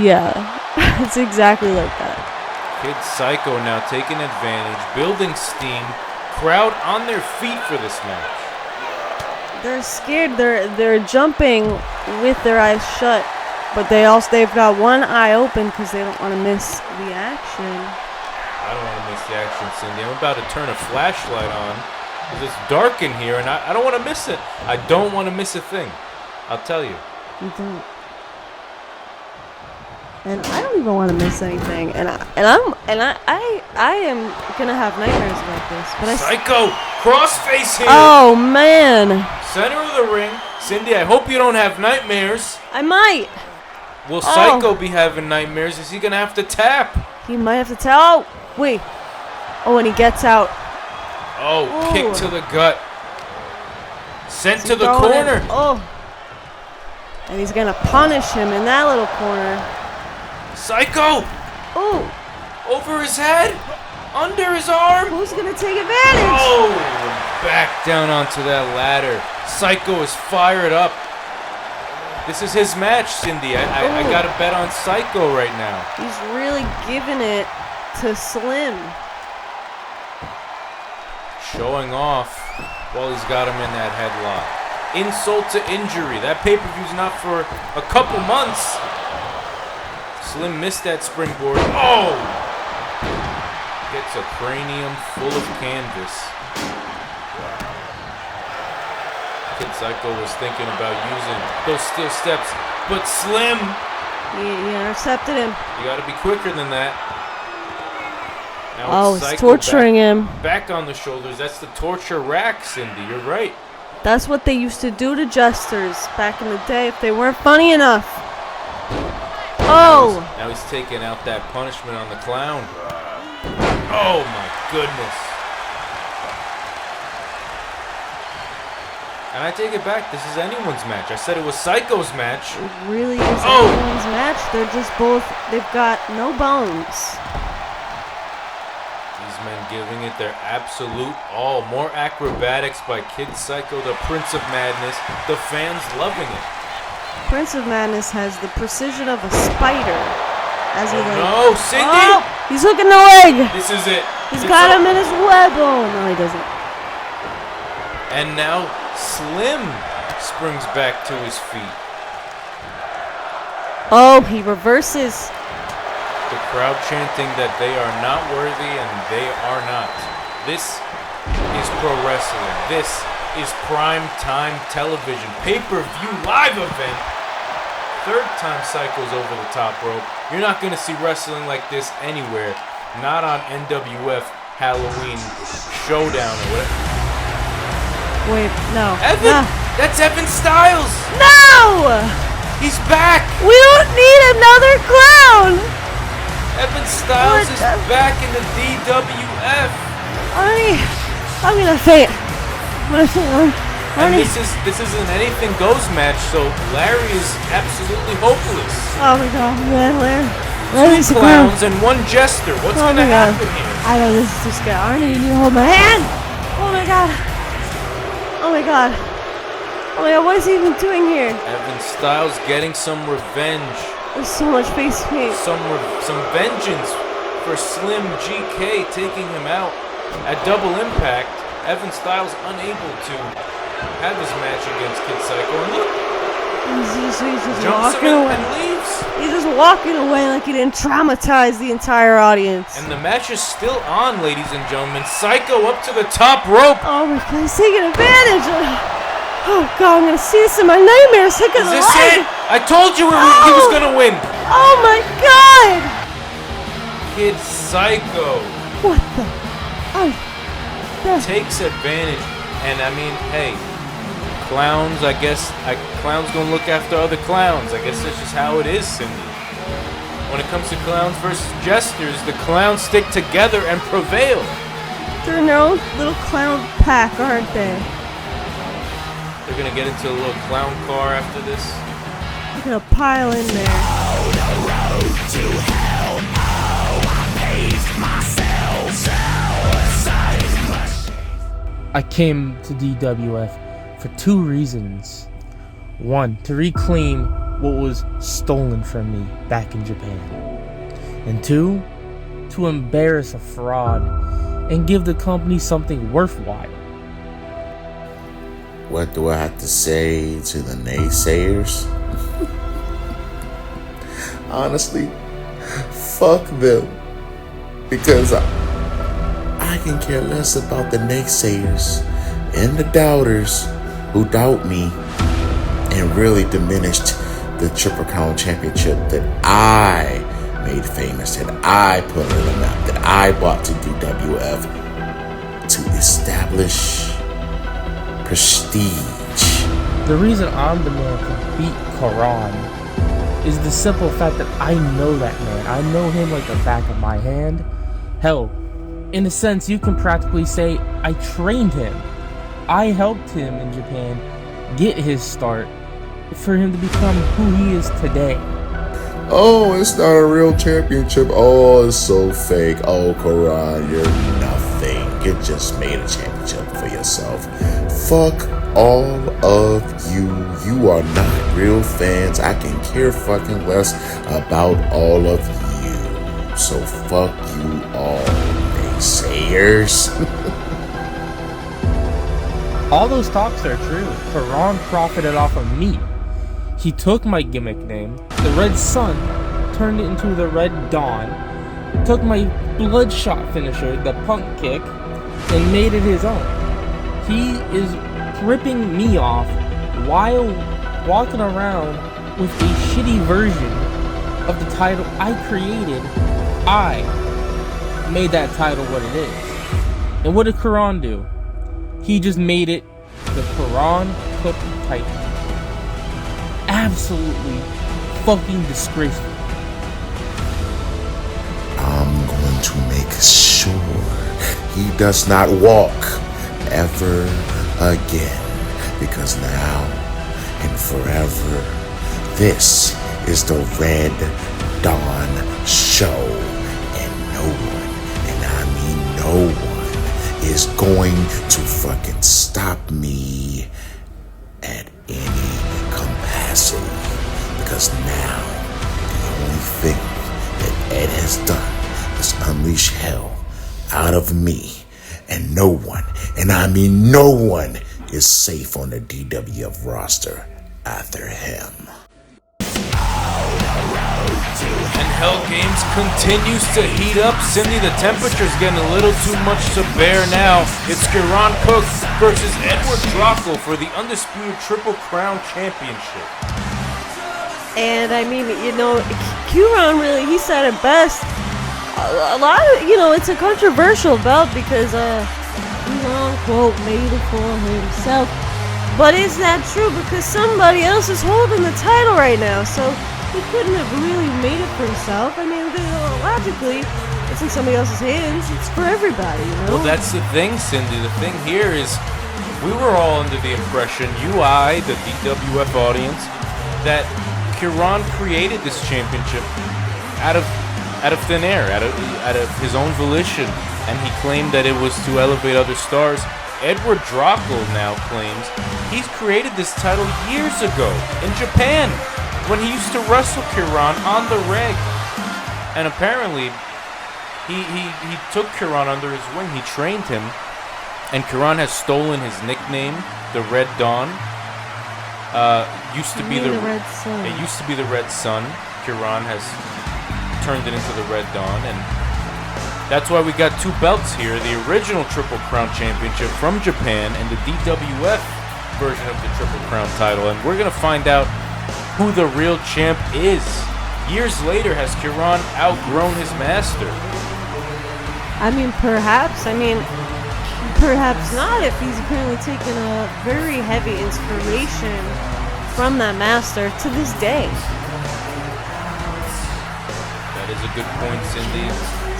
Yeah, it's exactly like that. Kid Psycho now taking advantage, building steam, crowd on their feet for this match. They're scared. They're jumping with their eyes shut, but they've got one eye open because they don't want to miss the action. I don't want to miss the action, Cindy. I'm about to turn a flashlight on because it's dark in here, and I don't want to miss it. I don't want to miss a thing. I'll tell you. You don't. And I don't even want to miss anything. And I am gonna have nightmares about this. But Psycho, crossface here. Oh man. Center of the ring, Cindy. I hope you don't have nightmares. I might. Will Psycho be having nightmares? Is he gonna have to tap? He might have to tell. Oh, wait. Oh, and he gets out. Oh, Ooh. kick to the gut. Sent to the Throwing corner. it. Oh. And he's gonna punish him in that little corner. Psycho! Ooh. Over his head? Under his arm? Who's gonna take advantage? Oh! Back down onto that ladder. Psycho is fired up. This is his match, Cindy. I got to bet on Psycho right now. He's really giving it to Slim. Showing off while he's got him in that headlock. Insult to injury. That pay-per-view's not for a couple months. Slim missed that springboard. Oh! Gets a cranium full of canvas. Kid Psycho was thinking about using those steel steps, but Slim! He intercepted him. You gotta be quicker than that. Now Oh, Psycho it's torturing him. Back on the shoulders. That's the torture rack, Cindy. You're right. That's what they used to do to jesters back in the day if they weren't funny enough. Oh! Now he's taking out that punishment on the clown. Oh my goodness. And I take it back. This is anyone's match. I said it was Psycho's match. It really is anyone's match. They're just both, they've got no bones. These men giving it their absolute all. More acrobatics by Kid Psycho, the Prince of Madness. The fans loving it. Prince of Madness has the precision of a spider. As he No, Cindy! Oh, he's hooking the leg. This is it. He's got him in his web. Oh, no, he doesn't. And now Slim springs back to his feet. Oh, he reverses. The crowd chanting that they are not worthy and they are not. This is pro wrestling. This is prime time television. Pay-per-view live event. Third time Psycho's over the top rope. You're not going to see wrestling like this anywhere. Not on NWF Halloween Showdown or whatever. Wait, no. Evan! That's Evan Styles! No! He's back! We don't need another clown! Evan Styles is back in the DWF! I'm gonna faint. And this isn't anything goes match, so Larry is absolutely hopeless. Oh my god, man, Larry's Two clowns and one jester. What's gonna happen here? I know this is too scary. Arnie, you need to hold my hand! Oh my god. Oh my god. Oh my god, what is he even doing here? Evan Styles getting some revenge. There's so much face paint. Some vengeance for Slim GK taking him out. At Double Impact, Evan Styles unable to have his match against Kid Psycho. And look, He's just jumps walking him away. and leaves. He's just walking away like he didn't traumatize the entire audience. And the match is still on, ladies and gentlemen. Psycho up to the top rope. Oh my god, he's taking advantage. Oh god, I'm gonna see this in my nightmares. Look at Is the this leg. it? I told you he was gonna win. Oh my god! Kid Psycho What the? Oh, takes advantage. And I mean, hey, clowns, I guess, clowns gonna look after other clowns. I guess that's just how it is, Cindy. When it comes to clowns versus jesters, the clowns stick together and prevail. they're in their own little clown pack, aren't they? They're gonna get into a little clown car after this. They're gonna pile in there. I came to DWF for two reasons. One, to reclaim what was stolen from me back in Japan. And two, to embarrass a fraud and give the company something worthwhile. What do I have to say to the naysayers? Honestly, fuck them. Because I can care less about the naysayers and the doubters who doubt me and really diminished the Triple Crown Championship that I made famous, that I put on the map, that I brought to DWF to establish prestige. The reason I'm the man to beat Kiran is the simple fact that I know that man. I know him like the back of my hand. Hell, in a sense, you can practically say I trained him. I helped him in Japan get his start for him to become who he is today. Oh, it's not a real championship. Oh, it's so fake. Oh, Kiran, you're nothing. You just made a championship for yourself. Fuck all of you are not real fans. I can care fucking less about all of you. So fuck you all, naysayers. All those talks are true. Kiran profited off of me. He took my gimmick name, the Red Sun, turned it into the Red Dawn, took my bloodshot finisher, the Punk Kick, and made it his own. He is ripping me off while walking around with a shitty version of the title I created. I made that title what it is. And what did Kiran do? He just made it the Kiran Cook title. Absolutely fucking disgraceful. I'm going to make sure he does not walk ever again, because now and forever, this is the Red Dawn Show, and no one, and I mean no one, is going to fucking stop me at any capacity, because now the only thing that Ed has done is unleash hell out of me, and no one, and I mean no one, is safe on the DWF roster after him. And Hell Games continues to heat up. Cindy, the temperature's getting a little too much to bear now. It's Kiran Cook versus Edward Drago for the undisputed Triple Crown Championship. And I mean, you know, Kiran really, he said it best. A lot of, you know, it's a controversial belt because Kiran, quote, made it for himself. But is that true? Because somebody else is holding the title right now, so he couldn't have really made it for himself. I mean, logically, it's in somebody else's hands. It's for everybody, you know? Well, that's the thing, Cindy. The thing here is we were all under the impression, I, the DWF audience, that Kiran created this championship out of thin air, out of his own volition, and he claimed that it was to elevate other stars. Edward Drago now claims he's created this title years ago in Japan when he used to wrestle Kiran on the reg, and apparently he took Kiran under his wing. He trained him, and Kiran has stolen his nickname, the Red Dawn. Used to be the Red Sun. It used to be the Red Sun. Kiran has turned it into the Red Dawn, and that's why we got two belts here: the original Triple Crown Championship from Japan and the DWF version of the Triple Crown title. And we're gonna find out who the real champ is. Years later, has Kiran outgrown his master? I mean, perhaps. I mean, perhaps not, if he's apparently taken a very heavy inspiration from that master to this day. That is a good point, Cindy.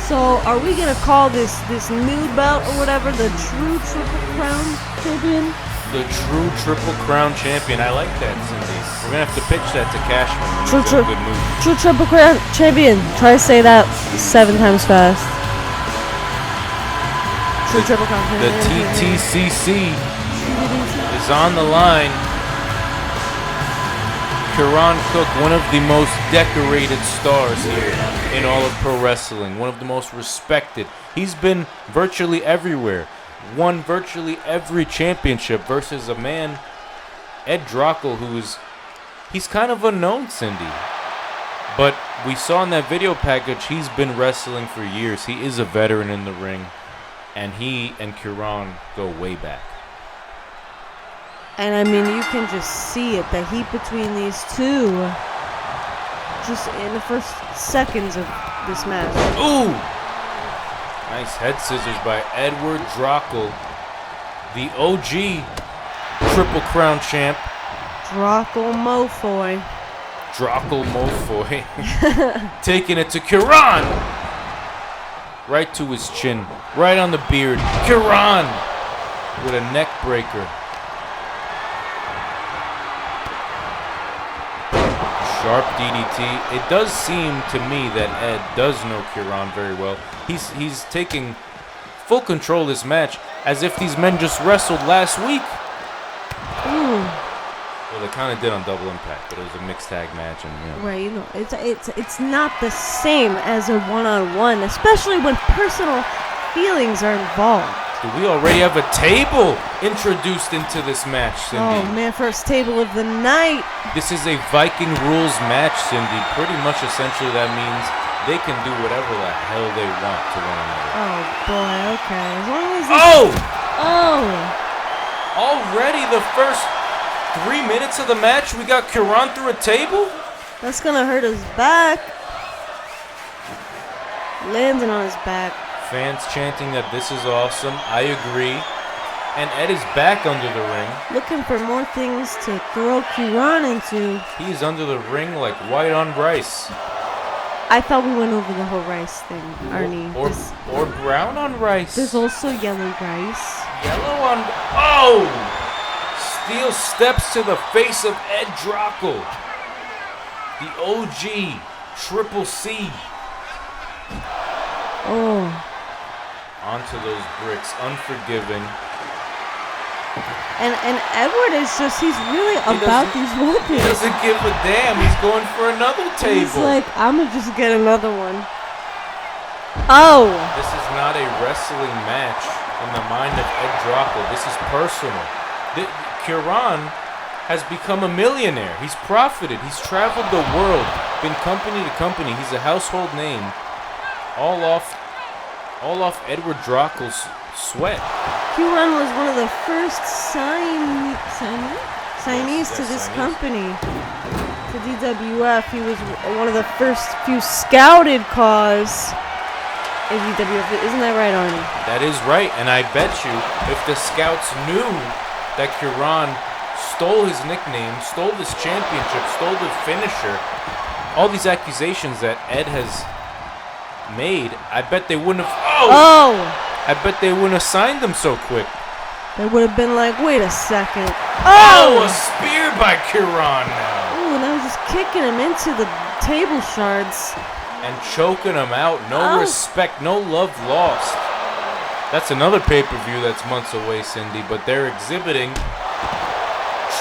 So, are we gonna call this new belt or whatever the true Triple Crown champion? The true Triple Crown champion. I like that, Cindy. We're gonna have to pitch that to Cashman. True, He's got a good move. True Triple Crown champion. Try to say that 7 times fast. True Triple Crown The champion. TTCC is on the line. Kiran Cook, one of the most decorated stars here in all of pro wrestling, one of the most respected. He's been virtually everywhere, won virtually every championship, versus a man, Ed Drago, he's kind of unknown, Cindy. But we saw in that video package, he's been wrestling for years. He is a veteran in the ring, and he and Kiran go way back. And I mean, you can just see it, the heat between these two, just in the first seconds of this match. Ooh! Nice head scissors by Edward Drago, the OG Triple Crown champ. Drago Mofoy. Drago Mofoy. Taking it to Kiran! Right to his chin, right on the beard. Kiran with a neck breaker. Sharp DDT. It does seem to me that Ed does know Kiran very well. He's taking full control of this match as if these men just wrestled last week. Well, they kind of did on Double Impact, but it was a mixed tag match, and Right, you know, it's not the same as a one-on-one, especially when personal feelings are involved. Do we already have a table introduced into this match, Cindy? Oh man, first table of the night. This is a Viking rules match, Cindy. Pretty much, essentially, that means they can do whatever the hell they want to one another. Oh boy, okay. As long as Oh! Already the first 3 minutes of the match, we got Kiran through a table? That's gonna hurt his back. Landing on his back. Fans chanting that this is awesome. I agree. And Ed is back under the ring. Looking for more things to throw Kiran into. He's under the ring like white on rice. I thought we went over the whole rice thing, Arnie. Or brown on rice. There's also yellow rice. Yellow on... Oh! Steel steps to the face of Ed Drago. The OG Triple C. Oh. Onto those bricks. Unforgiving. And Edward is just, he's really about these weapons. He doesn't give a damn. He's going for another table. He's like, I'm going to just get another one. Oh. This is not a wrestling match in the mind of Ed Drago. This is personal. Kiran has become a millionaire. He's profited. He's traveled the world, been company to company. He's a household name. All off Edward Drago's sweat. Kiran was one of the first signees to this company, to DWF. He was one of the first few scouted cause in DWF. Isn't that right, Arnie? That is right, and I bet you if the scouts knew that Kiran stole his nickname, stole this championship, stole the finisher, all these accusations that Ed has made, I bet they wouldn't have... Oh! I bet they wouldn't have signed them so quick. They would have been like, wait a second. Oh! A spear by Kiran now. Ooh, and I was just kicking him into the table shards. And choking him out. No respect, no love lost. That's another pay-per-view that's months away, Cindy, but they're exhibiting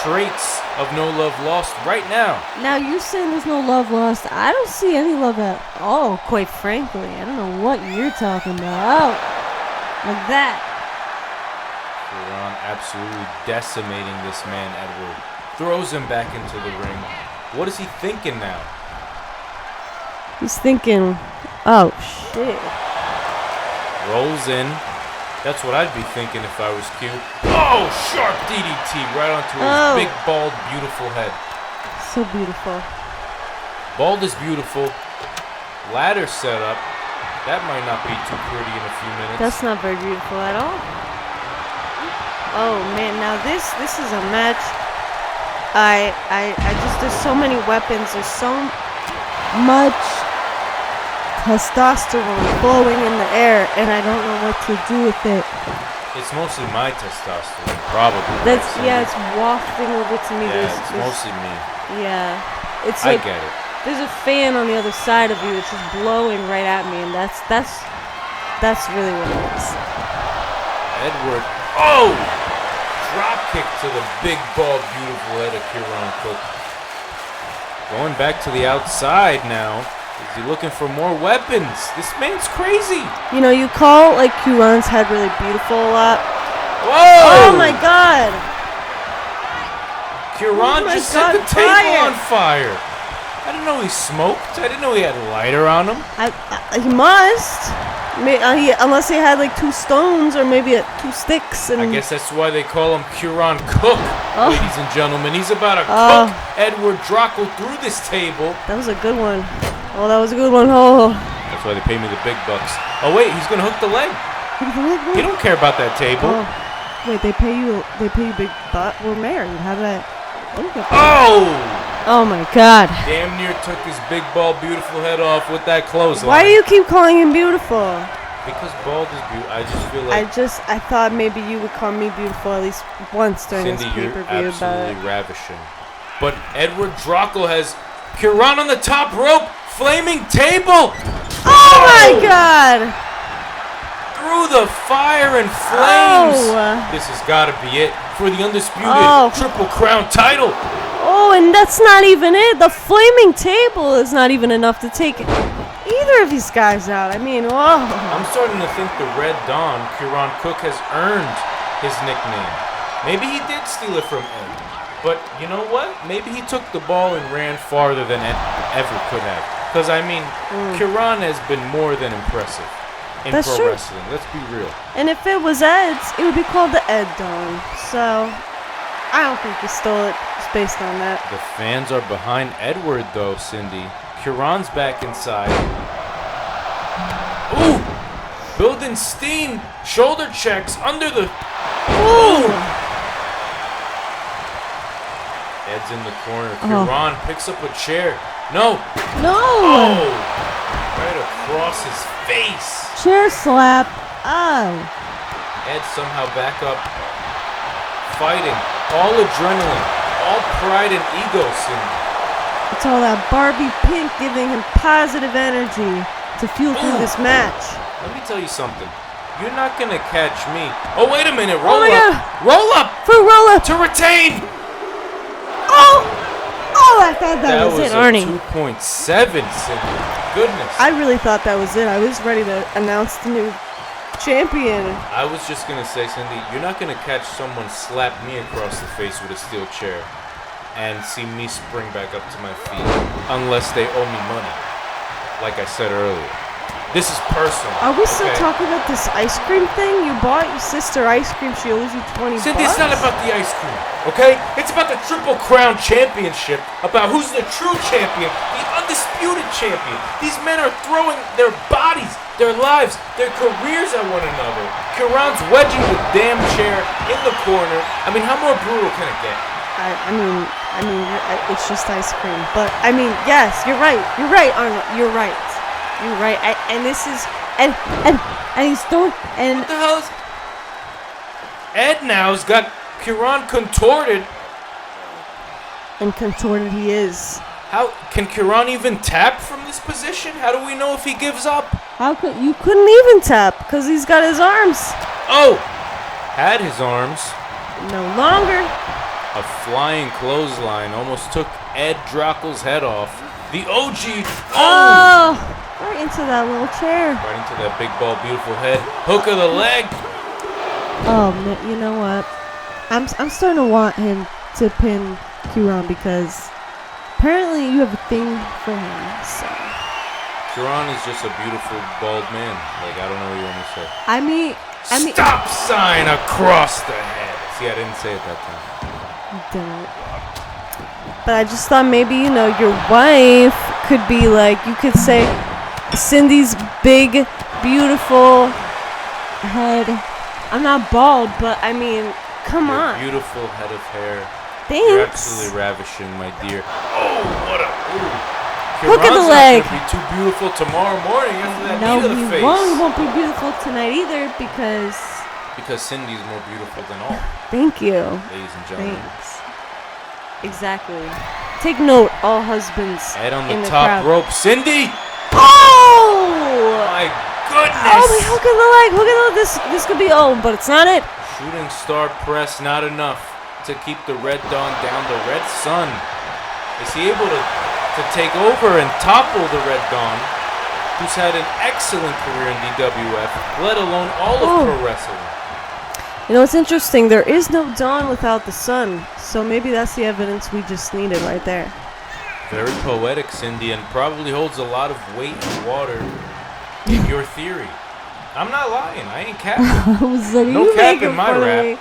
traits of no love lost right now. Now, you saying there's no love lost. I don't see any love at all, quite frankly. I don't know what you're talking about. Like that. Kiran absolutely decimating this man, Edward. Throws him back into the ring. What is he thinking now? He's thinking, oh, shit. Rolls in. That's what I'd be thinking if I was Q. Oh, sharp DDT right onto his big, bald, beautiful head. So beautiful. Bald is beautiful. Ladder setup. That might not be too pretty in a few minutes. That's not very beautiful at all. Oh man, now this is a match. I just, there's so many weapons. There's so much testosterone flowing in the air, and I don't know what to do with it. It's mostly my testosterone, probably. It's wafting over to me. Yeah, it's mostly me. Yeah, it's like, I get it. There's a fan on the other side of you that's just blowing right at me, and that's really what it is. Edward, oh! Drop kick to the big, bald, beautiful head of Kiran Cook. Going back to the outside now. Is he looking for more weapons? This man's crazy. You know, you call like Kiran's head really beautiful a lot. Whoa! Oh my god! Kiran just set the table on fire. I didn't know he smoked. I didn't know he had a lighter on him. He must. Unless he had like 2 stones or maybe 2 sticks. And I guess that's why they call him Kiran Cook, ladies and gentlemen. He's about to cook Edward Drago through this table. That was a good one. Oh, that was a good one. Oh. That's why they pay me the big bucks. Oh wait, he's gonna hook the leg. He don't care about that table. Oh. Wait, they pay you big butt. We're married. How did I? Oh! Oh my god. Damn near took his big, bald, beautiful head off with that clothesline. Why do you keep calling him beautiful? Because bald is beautiful. I just feel like... I thought maybe you would call me beautiful at least once during this pay-per-view. Cindy, you're absolutely ravishing. But Edward Drago has Kiran on the top rope. Flaming table. Oh my god. Through the fire and flames. Oh. This has got to be it. for the undisputed Oh. Triple Crown title. Oh, and that's not even it. The flaming table is not even enough to take either of these guys out. I mean, whoa. I'm starting to think the Red Dawn, Kiran Cook, has earned his nickname. Maybe he did steal it from Ed. But you know what? Maybe he took the ball and ran farther than Ed ever could have. Because, I mean, Kiran has been more than impressive in That's pro true. wrestling. Let's be real. And if it was Ed's, it would be called the Ed Dawn. So, I don't think he stole it just based on that. The fans are behind Edward, though, Cindy. Kiran's back inside. Ooh! Building steam. Shoulder checks under the... Ooh! Ed's in the corner. Kiran picks up a chair. No! No! Oh! Right across his face. Chair slap. Oh. Ed somehow back up. Fighting. All adrenaline. All pride and ego, Cindy. It's all that Barbie pink giving him positive energy to fuel through this match. Let me tell you something. You're not gonna catch me. Oh, wait a minute. Roll my up. God. Roll up For roll up. to retain. Oh! Oh, I thought that was it, a Arnie. 2.7, Cindy. Goodness. I really thought that was it. I was ready to announce the new champion. I was just gonna say, Cindy, you're not gonna catch someone slap me across the face with a steel chair and see me spring back up to my feet unless they owe me money. Like I said earlier. This is personal. Are we still okay? talking about this ice cream thing? You bought your sister ice cream. She owes you 20 Cindy, bucks. it's not about the ice cream, okay? It's about the Triple Crown Championship, about who's the true champion, the undisputed champion. These men are throwing their bodies, their lives, their careers at one another. Kiran's wedging the damn chair in the corner. I mean, how more brutal can it get? I mean, it's just ice cream. But I mean, yes, you're right. You're right, Arnold. You're right. You're right. And this is and he's throwing and What the hell is... Ed now's got Kiran contorted. and contorted he is. How can Kiran even tap from this position? How do we know if he gives up? How could you couldn't even tap because he's got his arms Oh! Had his arms. no longer. A flying clothesline almost took Ed Draco's head off. The OG. Oh! Right into that little chair. Right into that big ball, beautiful head. Hook of the leg. Oh man, you know what? I'm starting to want him to pin Kiran because apparently you have a thing for him. So. Kiran is just a beautiful bald man. Like, I don't know what you want me to say. I mean, Stop sign across the head. See, I didn't say it that time. Don't. But I just thought maybe, you know, your wife could be like, you could say, Cindy's big, beautiful head. I'm not bald, but I mean, come Your on. beautiful head of hair. Thanks. You're absolutely ravishing, my dear. Oh, what a... Ooh. Look at the Kiran's leg. not gonna be too beautiful tomorrow morning after that No, knee to the he face. won't be beautiful tonight either because... Because Cindy's more beautiful than all, Thank you. ladies and gentlemen. Thanks. Exactly. Take note, all husbands Ed on in the the top crowd. rope. Cindy! Oh! My goodness! Oh, my, hook in the leg. Hook in the leg. This could be, oh, but it's not it. Shooting star press, not enough to keep the Red Dawn down. The Red Sun. Is he able to take over and topple the Red Dawn, who's had an excellent career in DWF, let alone all of pro wrestling? You know, it's interesting. There is no dawn without the sun. So maybe that's the evidence we just needed right there. Very poetic, Cindy, and probably holds a lot of weight and water in your theory. I'm not lying. I ain't capping. I was like, No you cap making in my fun of rap. me?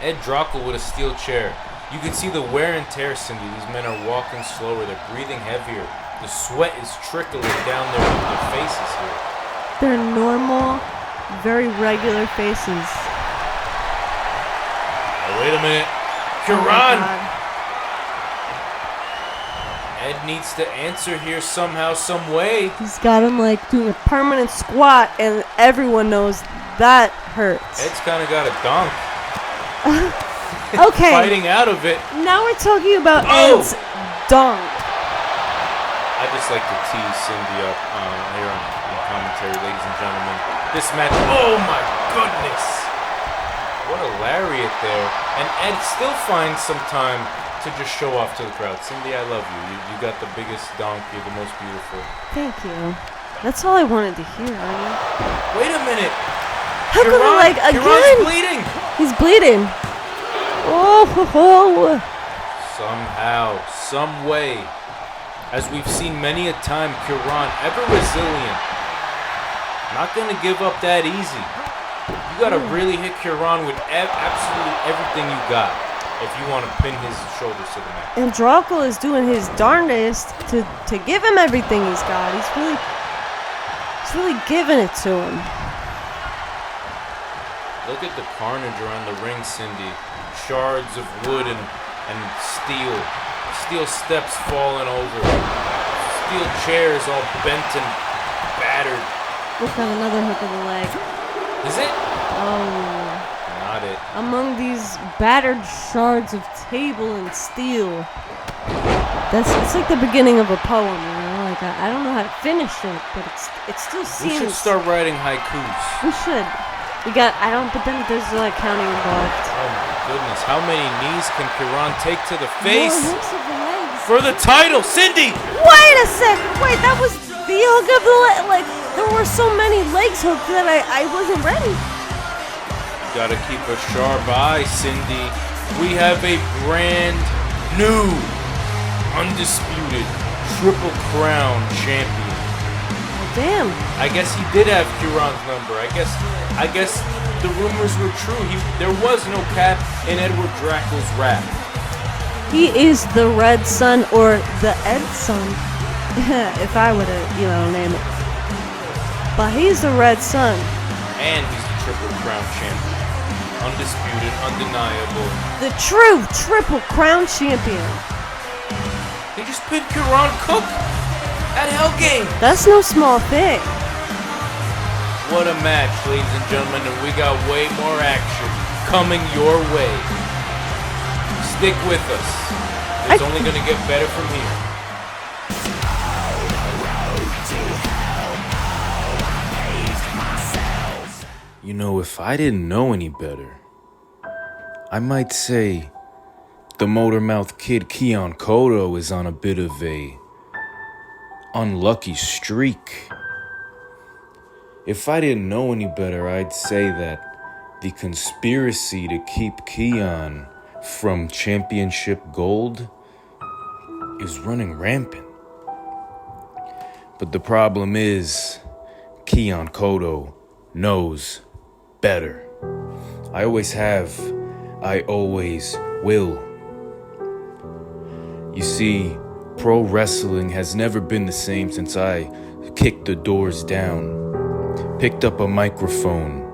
Ed Draco with a steel chair. You can see the wear and tear, Cindy. These men are walking slower. They're breathing heavier. The sweat is trickling down their faces here. They're normal, very regular faces. Oh, wait a minute. Oh my Kiran! God. Ed needs to answer here somehow, some way. He's got him like doing a permanent squat, and everyone knows that hurts. Ed's kind of got a donk. Okay. Fighting out of it. Now we're talking about Oh! Ed's dunk. I just like to tease Cindy up here on commentary, ladies and gentlemen. This match, oh my goodness. What a lariat there. And Ed still finds some time to just show off to the crowd. Cindy, I love you. You got the biggest donkey, the most beautiful. Thank you. That's all I wanted to hear, Arnie. Wait a minute. How come again? Kiran's bleeding. He's bleeding. Oh, ho, ho. Somehow, some way, as we've seen many a time, Kiran, ever resilient, not going to give up that easy. You got to really hit Kiran with absolutely everything you got if you want to pin his shoulders to the mat. And Drago is doing his darndest to give him everything he's got. He's really giving it to him. Look at the carnage around the ring, Cindy. Shards of wood and steel. Steel steps falling over. Steel chairs all bent and battered. Look at another hook of the leg. Is it? Oh. Not it. Among these battered shards of table and steel. It's like the beginning of a poem, you know? Like I don't know how to finish it, but it still seems. We should start writing haikus. We should. But then there's like counting involved. Oh my goodness, how many knees can Kiran take to the face? More hooks of the legs. For the title, Cindy! Wait a second! Wait, that was the hook of the leg. Like, there were so many legs hooked that I wasn't ready. Gotta keep a sharp eye, Cindy. We have a brand new, undisputed, Triple Crown champion. Damn. I guess he did have Kiran's number. I guess the rumors were true. There was no cap in Edward Draco's rap. He is the Red Son or the Ed Son, if I were to, name it. But he's the Red Son. And he's the Triple Crown champion. Undisputed, undeniable. The true Triple Crown champion. He just pinned Kiran Cook at Hell Game. That's no small thing. What a match, ladies and gentlemen, and we got way more action coming your way. Stick with us. It's only going to get better from here. You know, if I didn't know any better, I might say the Motormouth Kid Keon Cotto is on a bit of a unlucky streak. If I didn't know any better, I'd say that the conspiracy to keep Keon from championship gold is running rampant. But the problem is, Keon Cotto knows better. I always have. I always will. You see, pro wrestling has never been the same since I kicked the doors down, picked up a microphone,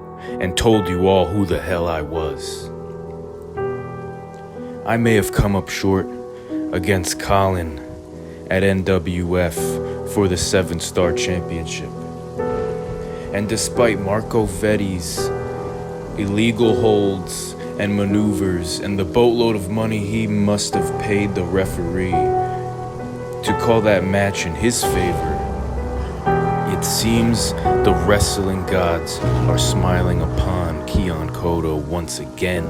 and told you all who the hell I was. I may have come up short against Colin at NWF for the 7-star championship. And despite Marco Vetti's illegal holds and maneuvers and the boatload of money he must have paid the referee to call that match in his favor, it seems the wrestling gods are smiling upon Keon Cotto once again.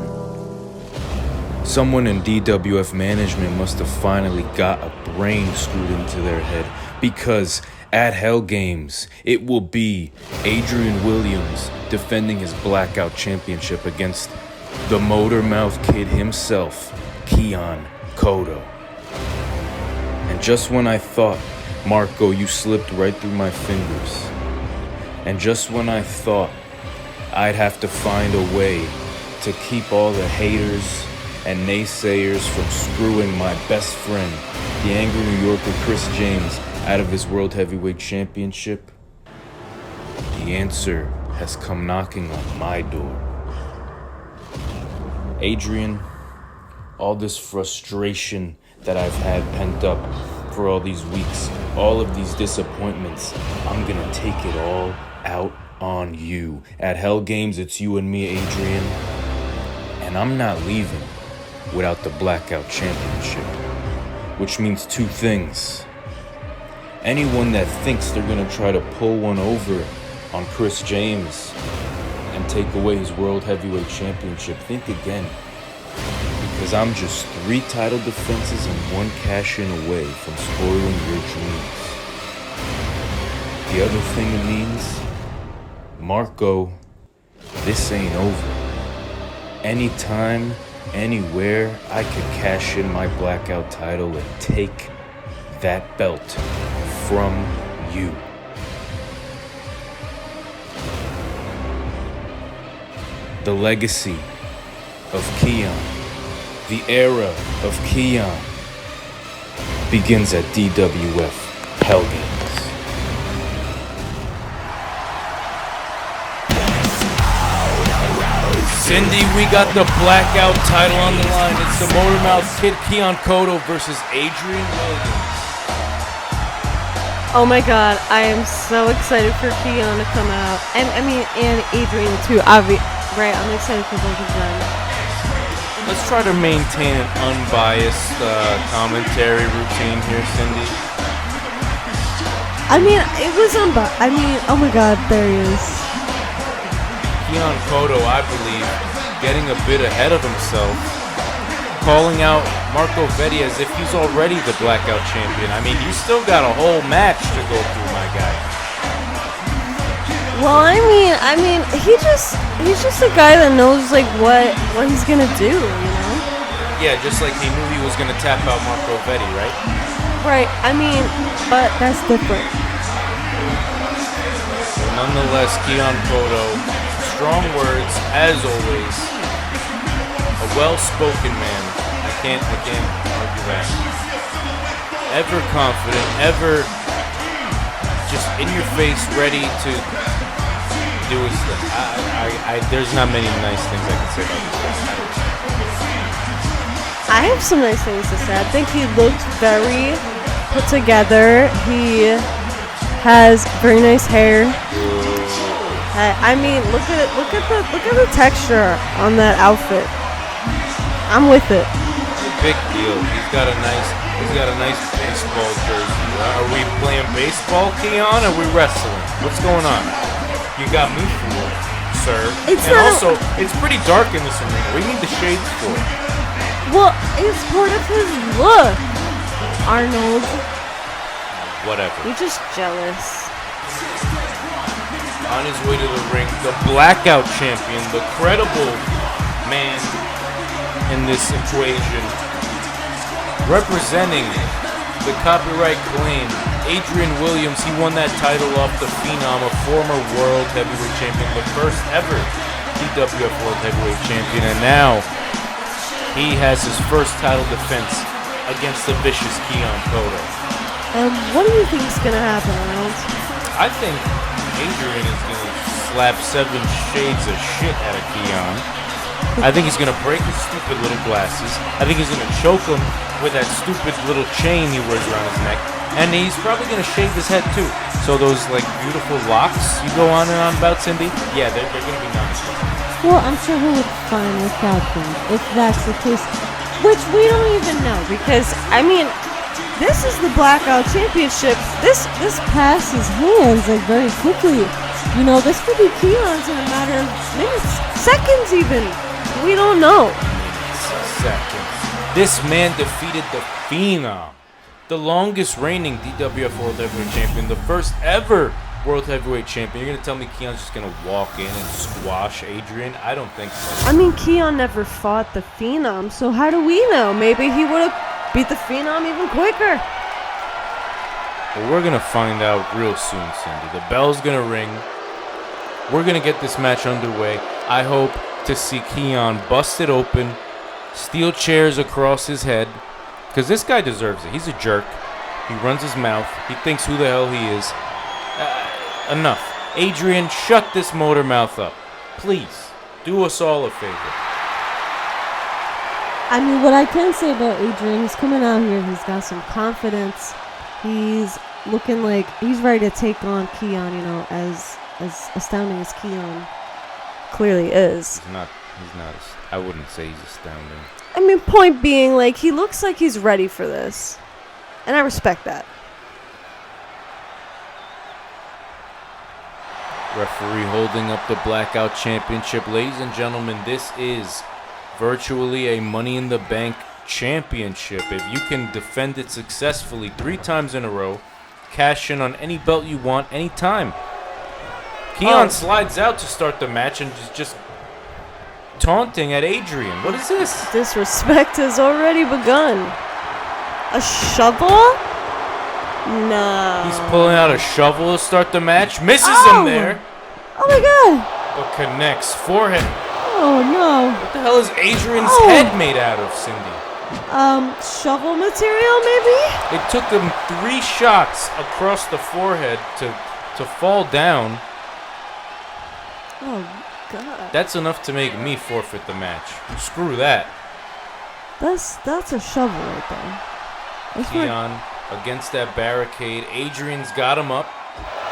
Someone in DWF management must have finally got a brain screwed into their head, because at Hell Games, it will be Adrien Williams defending his Blackout Championship against the Motormouth Kid himself, Keon Cotto. And just when I thought, Marco, you slipped right through my fingers, and just when I thought I'd have to find a way to keep all the haters and naysayers from screwing my best friend, the angry New Yorker Chris James, out of his World Heavyweight Championship, the answer has come knocking on my door. Adrien, all this frustration that I've had pent up for all these weeks, all of these disappointments, I'm gonna take it all out on you. At Hell Games, it's you and me, Adrien, and I'm not leaving without the Blackout Championship, which means two things. Anyone that thinks they're gonna try to pull one over on Chris James and take away his World Heavyweight Championship, think again. Because I'm just 3 title defenses and 1 cash-in away from spoiling your dreams. The other thing it means, Marco, this ain't over. Anytime, anywhere, I could cash in my Blackout title and take that belt from you. The legacy of Keon, the era of Keon, begins at DWF Hell Games. Cindy, we got the Blackout title on the line. It's the Motormouth Kid Keon Cotto versus Adrien Williams. Oh my god, I am so excited for Keon to come out. And Adrien too, right? I'm excited for both of them. Let's try to maintain an unbiased commentary routine here, Cindy. It was oh my god, there he is. Keon Cotto, I believe, getting a bit ahead of himself, calling out Marco Vetti as if he's already the Blackout champion. You still got a whole match to go through, my guy. Well, he's just a guy that knows what he's gonna do, you know? Yeah, just like he knew he was gonna tap out Marco Vetti, right? Right. But that's different. But nonetheless, Keon Cotto, strong words as always. A well-spoken man. I can't argue that. Ever confident, ever just in your face, ready to do his thing. There's not many nice things I can say about this guy. I have some nice things to say. I think he looked very put together. He has very nice hair. Look at the texture on that outfit. I'm with it. Big deal. He's got a nice baseball jersey. Are we playing baseball, Keon? Or are we wrestling? What's going on? You got me fooled, sir. It's pretty dark in this arena. We need the shades for it. Well, it's part of his look, Arnold. Whatever. You're just jealous. On his way to the ring, the Blackout champion, the credible man in this equation, representing the copyright claim, Adrien Williams. He won that title off the Phenom, a former World Heavyweight Champion, the first ever DWF World Heavyweight Champion, and now he has his first title defense against the vicious Keon Cotto. What do you think is gonna happen, Arnold? I think Adrien is going to slap 7 shades of shit out of Keon. I think he's going to break his stupid little glasses. I think he's going to choke him with that stupid little chain he wears around his neck. And he's probably going to shave his head too. So those beautiful locks you go on and on about, Cindy, yeah, they're going to be nice. Well, I'm sure he'll look fine without them, if that's the case. Which we don't even know, because, this is the Blackout Championship. This passes hands very quickly. This could be Keon's in a matter of minutes, seconds even. We don't know. Seconds. This man defeated the Phenom, the longest reigning DWF World Heavyweight Champion, the first ever World Heavyweight Champion. You're gonna tell me Keon's just gonna walk in and squash Adrien? I don't think so. Keon never fought the Phenom, so how do we know? Maybe he would have beat the Phenom even quicker. Well, we're gonna find out real soon, Cindy. The bell's gonna ring. We're gonna get this match underway. I hope to see Keon busted open, steel chairs across his head, because this guy deserves it. He's a jerk. He runs his mouth. He thinks who the hell he is. Enough. Adrien, shut this motor mouth up. Please, do us all a favor. What I can say about Adrien, he's coming out here, he's got some confidence. He's looking like he's ready to take on Keon, as astounding as Keon clearly is. He's not, I wouldn't say he's astounding. Point being, he looks like he's ready for this. And I respect that. Referee holding up the Blackout Championship. Ladies and gentlemen, this is virtually a Money in the Bank championship. If you can defend it successfully 3 times in a row, cash in on any belt you want, anytime. Keon slides out to start the match and is just taunting at Adrien. What is this? Disrespect has already begun. A shovel? No. He's pulling out a shovel to start the match. Misses him there. Oh my god. But connects. Forehead. Oh no. What the hell is Adrian's head made out of, Cindy? Shovel material maybe? It took him 3 shots across the forehead to fall down. Oh god. That's enough to make me forfeit the match. Screw that. That's a shovel right there. That's Keon against that barricade. Adrian's got him up.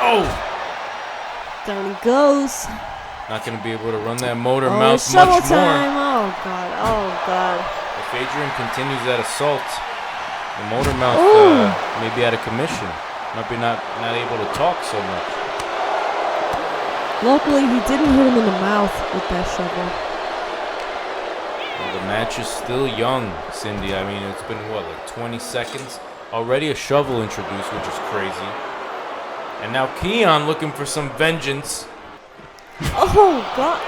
Oh! Down he goes. Not going to be able to run that motor Oh, mouth shovel much more. time. Oh god. Oh god. If Adrien continues that assault, the motor mouth may be out of commission. Might be not able to talk so much. Luckily, he didn't hit him in the mouth with that shovel. Well, the match is still young, Cindy. I mean, it's been, what, like 20 seconds? Already a shovel introduced, which is crazy. And now Keon looking for some vengeance. Oh, God.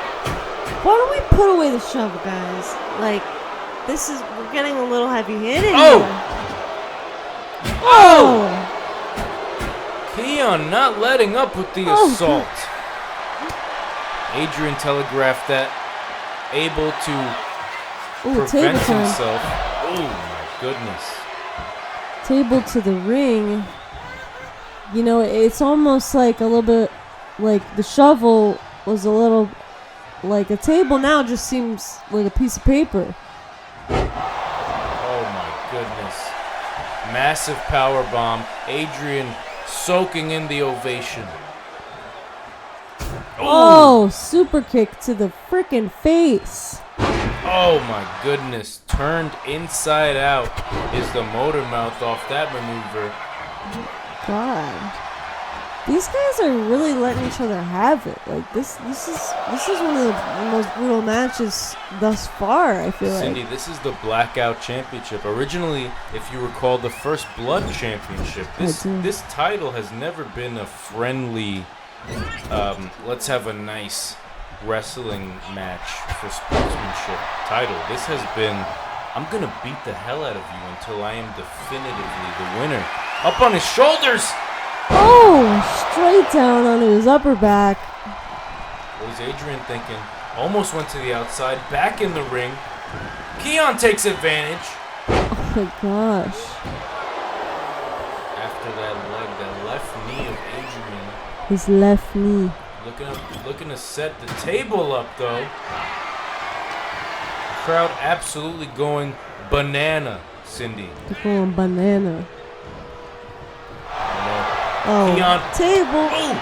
Why don't we put away the shovel, guys? Like, we're getting a little heavy-handed here. Oh! Keon not letting up with the assault. Adrien telegraphed that, able to prevent himself. Oh, my goodness. Table to the ring. You know, it's almost like a little bit like the shovel was a little like a table now just seems like a piece of paper. Oh my goodness. Massive power bomb. Adrien soaking in the ovation. Oh, super kick to the freaking face. Oh my goodness. Turned inside out is the motor mouth off that maneuver. God. These guys are really letting each other have it. Like this is one of the most brutal matches thus far, I feel Cindy, like. this is the Blackout Championship. Originally, if you recall, the First Blood Championship. This title has never been a friendly, let's have a nice wrestling match for sportsmanship title. This has been, I'm gonna beat the hell out of you until I am definitively the winner. Up on his shoulders! Oh, straight down onto his upper back. What was Adrien thinking? Almost went to the outside, back in the ring. Keon takes advantage. Oh my gosh. After that leg, that left knee of Adrien. His left knee. Looking to set the table up, though. Crowd absolutely going banana, Cindy. They're going banana. Oh, Keon. table. Ooh.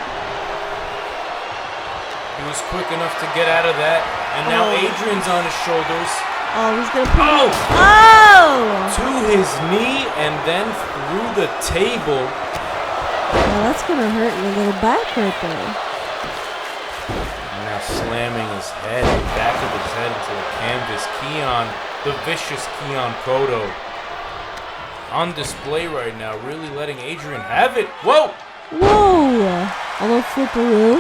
He was quick enough to get out of that. And now Adrian's on his shoulders. Oh, he's going to put Oh! To his knee and then through the table. Well, that's going to hurt in the little back right there. And now slamming his head, the back of his head into the canvas. Keon, the vicious Keon Cotto. On display right now, really letting Adrien have it. Whoa! Whoa! A little flipperoo.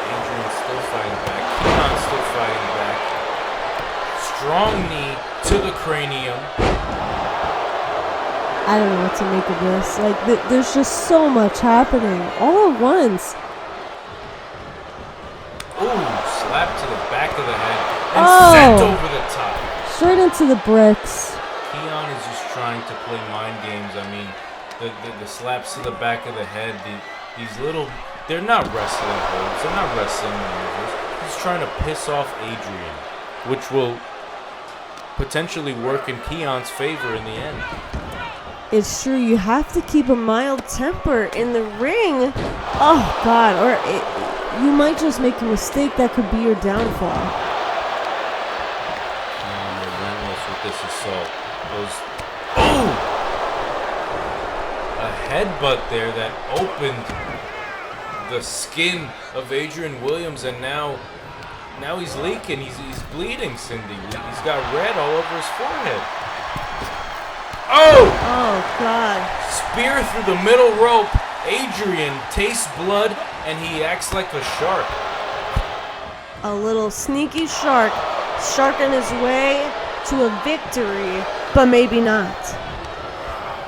Adrien's still fighting back. Keon's still fighting back. Strong knee to the cranium. I don't know what to make of this. Like, there's just so much happening all at once. Ooh, slap to the back of the head and sent over the top. Straight into the bricks. Keon is just trying to play mind games. I mean, the slaps to the back of the head, these little, they're not wrestling holds, they're not wrestling maneuvers. He's trying to piss off Adrien, which will potentially work in Keon's favor in the end. It's true, you have to keep a mild temper in the ring. Oh, God, or you might just make a mistake that could be your downfall. Keon relentless with this assault. A headbutt there that opened the skin of Adrien Williams, and now he's leaking. He's bleeding, Cindy. He's got red all over his forehead. Oh! Oh, God. Spear through the middle rope. Adrien tastes blood, and he acts like a shark. A little sneaky shark sharking his way to a victory, but maybe not.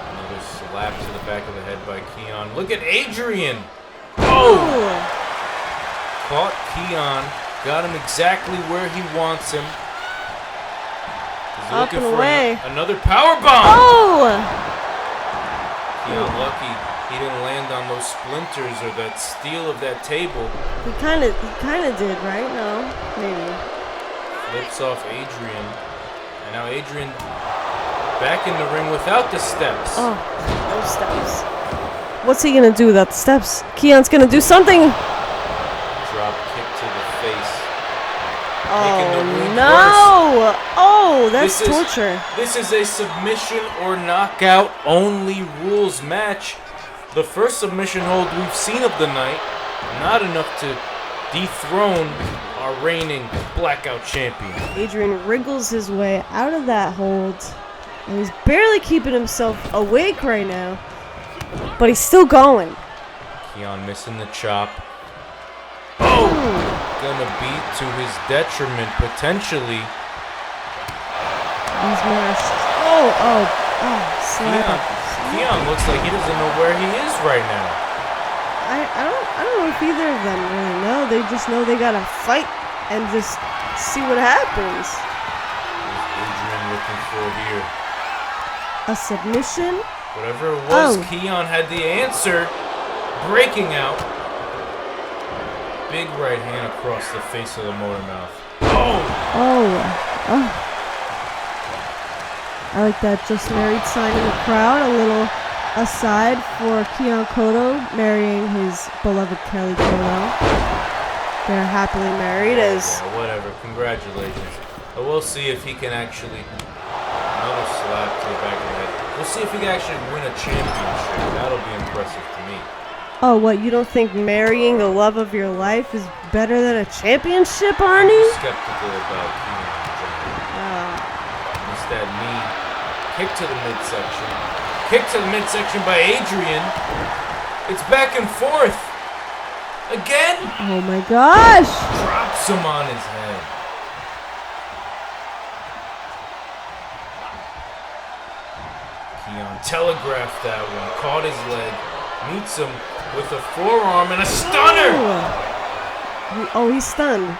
Another slap to the back of the head by Keon. Look at Adrien. Oh! Caught Keon. Got him exactly where he wants him. He's Up looking and for away. another power bomb. Oh! Keon lucky he didn't land on those splinters or that steel of that table. He kind of did, right? No, maybe. Flips off Adrien. And now Adrien back in the ring without the steps. Oh, no steps. What's he gonna do without the steps? Keon's gonna do something. Drop kick to the face. Making the wound no! worse. Oh, that's torture. This is a submission or knockout only rules match. The first submission hold we've seen of the night. Not enough to dethrone our reigning blackout champion. Adrien wriggles his way out of that hold, and he's barely keeping himself awake right now. But he's still going. Keon missing the chop. Oh! Gonna be to his detriment, potentially. He's mashed. Oh, slap. Keon looks like he doesn't know where he is right now. I don't know if either of them really know. They just know they gotta fight and just see what happens. What's Adrien looking for here? A submission? Whatever it was, Keon had the answer. Breaking out. Big right hand across the face of the motor mouth. Oh. I like that just married sign in the crowd. A little aside for Keon Cotto marrying his beloved Kelly Cotto. They're happily married as... Yeah, whatever. Congratulations. But we'll see if he can actually... Another slap to the back of the head. We'll see if he can actually win a championship. That'll be impressive to me. Oh, what? You don't think marrying the love of your life is better than a championship, Arnie? I'm skeptical about Keon in general. It's that knee. Kick to the midsection. Kick to the midsection by Adrien. It's back and forth. Again? Oh my gosh! Drops him on his head. Keon telegraphed that one. Caught his leg. Meets him with a forearm and a stunner! He's stunned.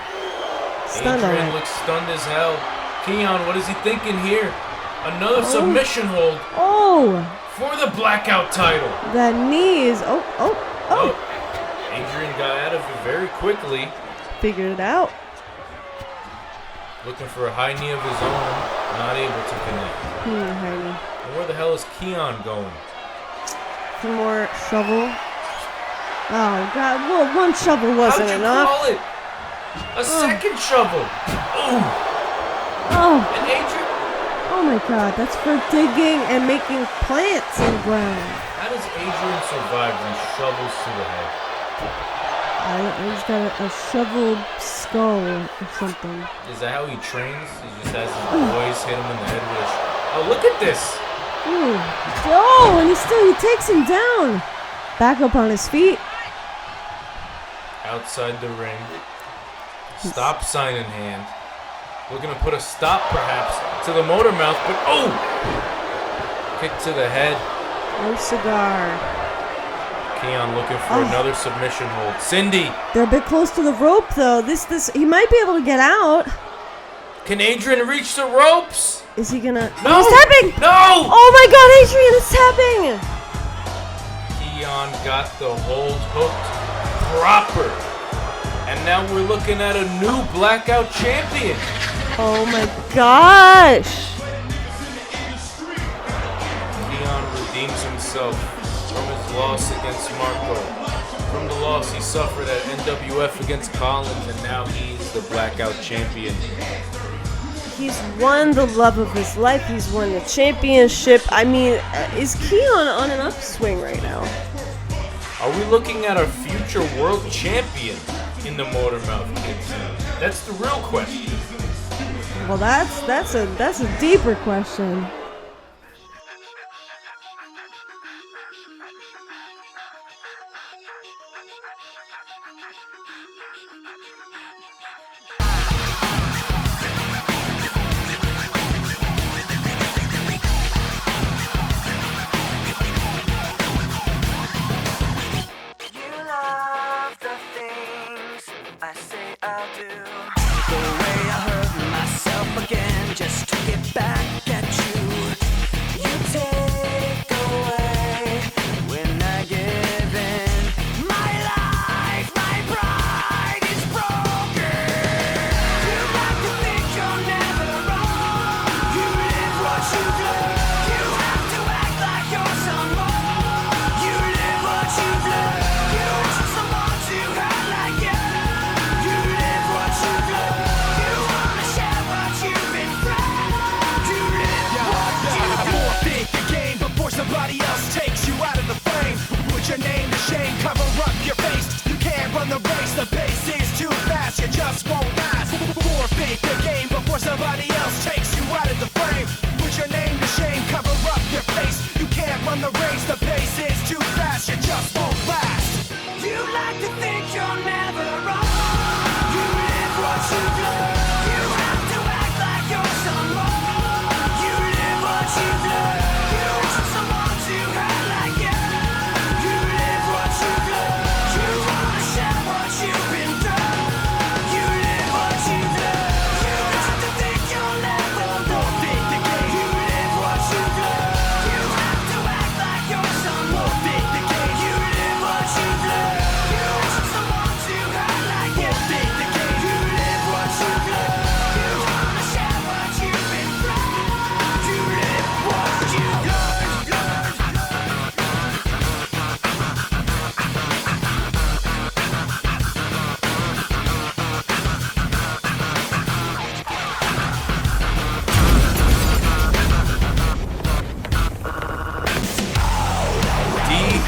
Adrien looks stunned as hell. Keon, what is he thinking here? Another submission hold. For the blackout title. That knee is... Adrien got out of it very quickly. Figured it out. Looking for a high knee of his own. Not able to connect. High knee. And where the hell is Keon going? Some more shovel. Oh, God. Well, one shovel wasn't enough. How'd you call it? A second shovel. And Adrien... Oh my God, that's for digging and making plants in the ground. How does Adrien survive these shovels to the head? He's got a shoveled skull or something. Is that how he trains? He just has his boys hit him in the head with a Oh, look at this! And he takes him down. Back up on his feet. Outside the ring. Stop sign in hand. Looking to put a stop, perhaps, to the motor mouth, but kick to the head. No cigar. Keon looking for another submission hold. Cindy! They're a bit close to the rope, though. He might be able to get out. Can Adrien reach the ropes? Is he gonna... No! He's tapping! No! Oh my God, Adrien is tapping! Keon got the hold hooked proper. And now we're looking at a new blackout champion. Oh my gosh! Keon redeems himself from his loss against Marco. From the loss he suffered at NWF against Collins, and now he's the blackout champion. He's won the love of his life. He's won the championship. I mean, is Keon on an upswing right now? Are we looking at a future world champion in the Motormouth Kids? That's the real question. Well, that's a deeper question.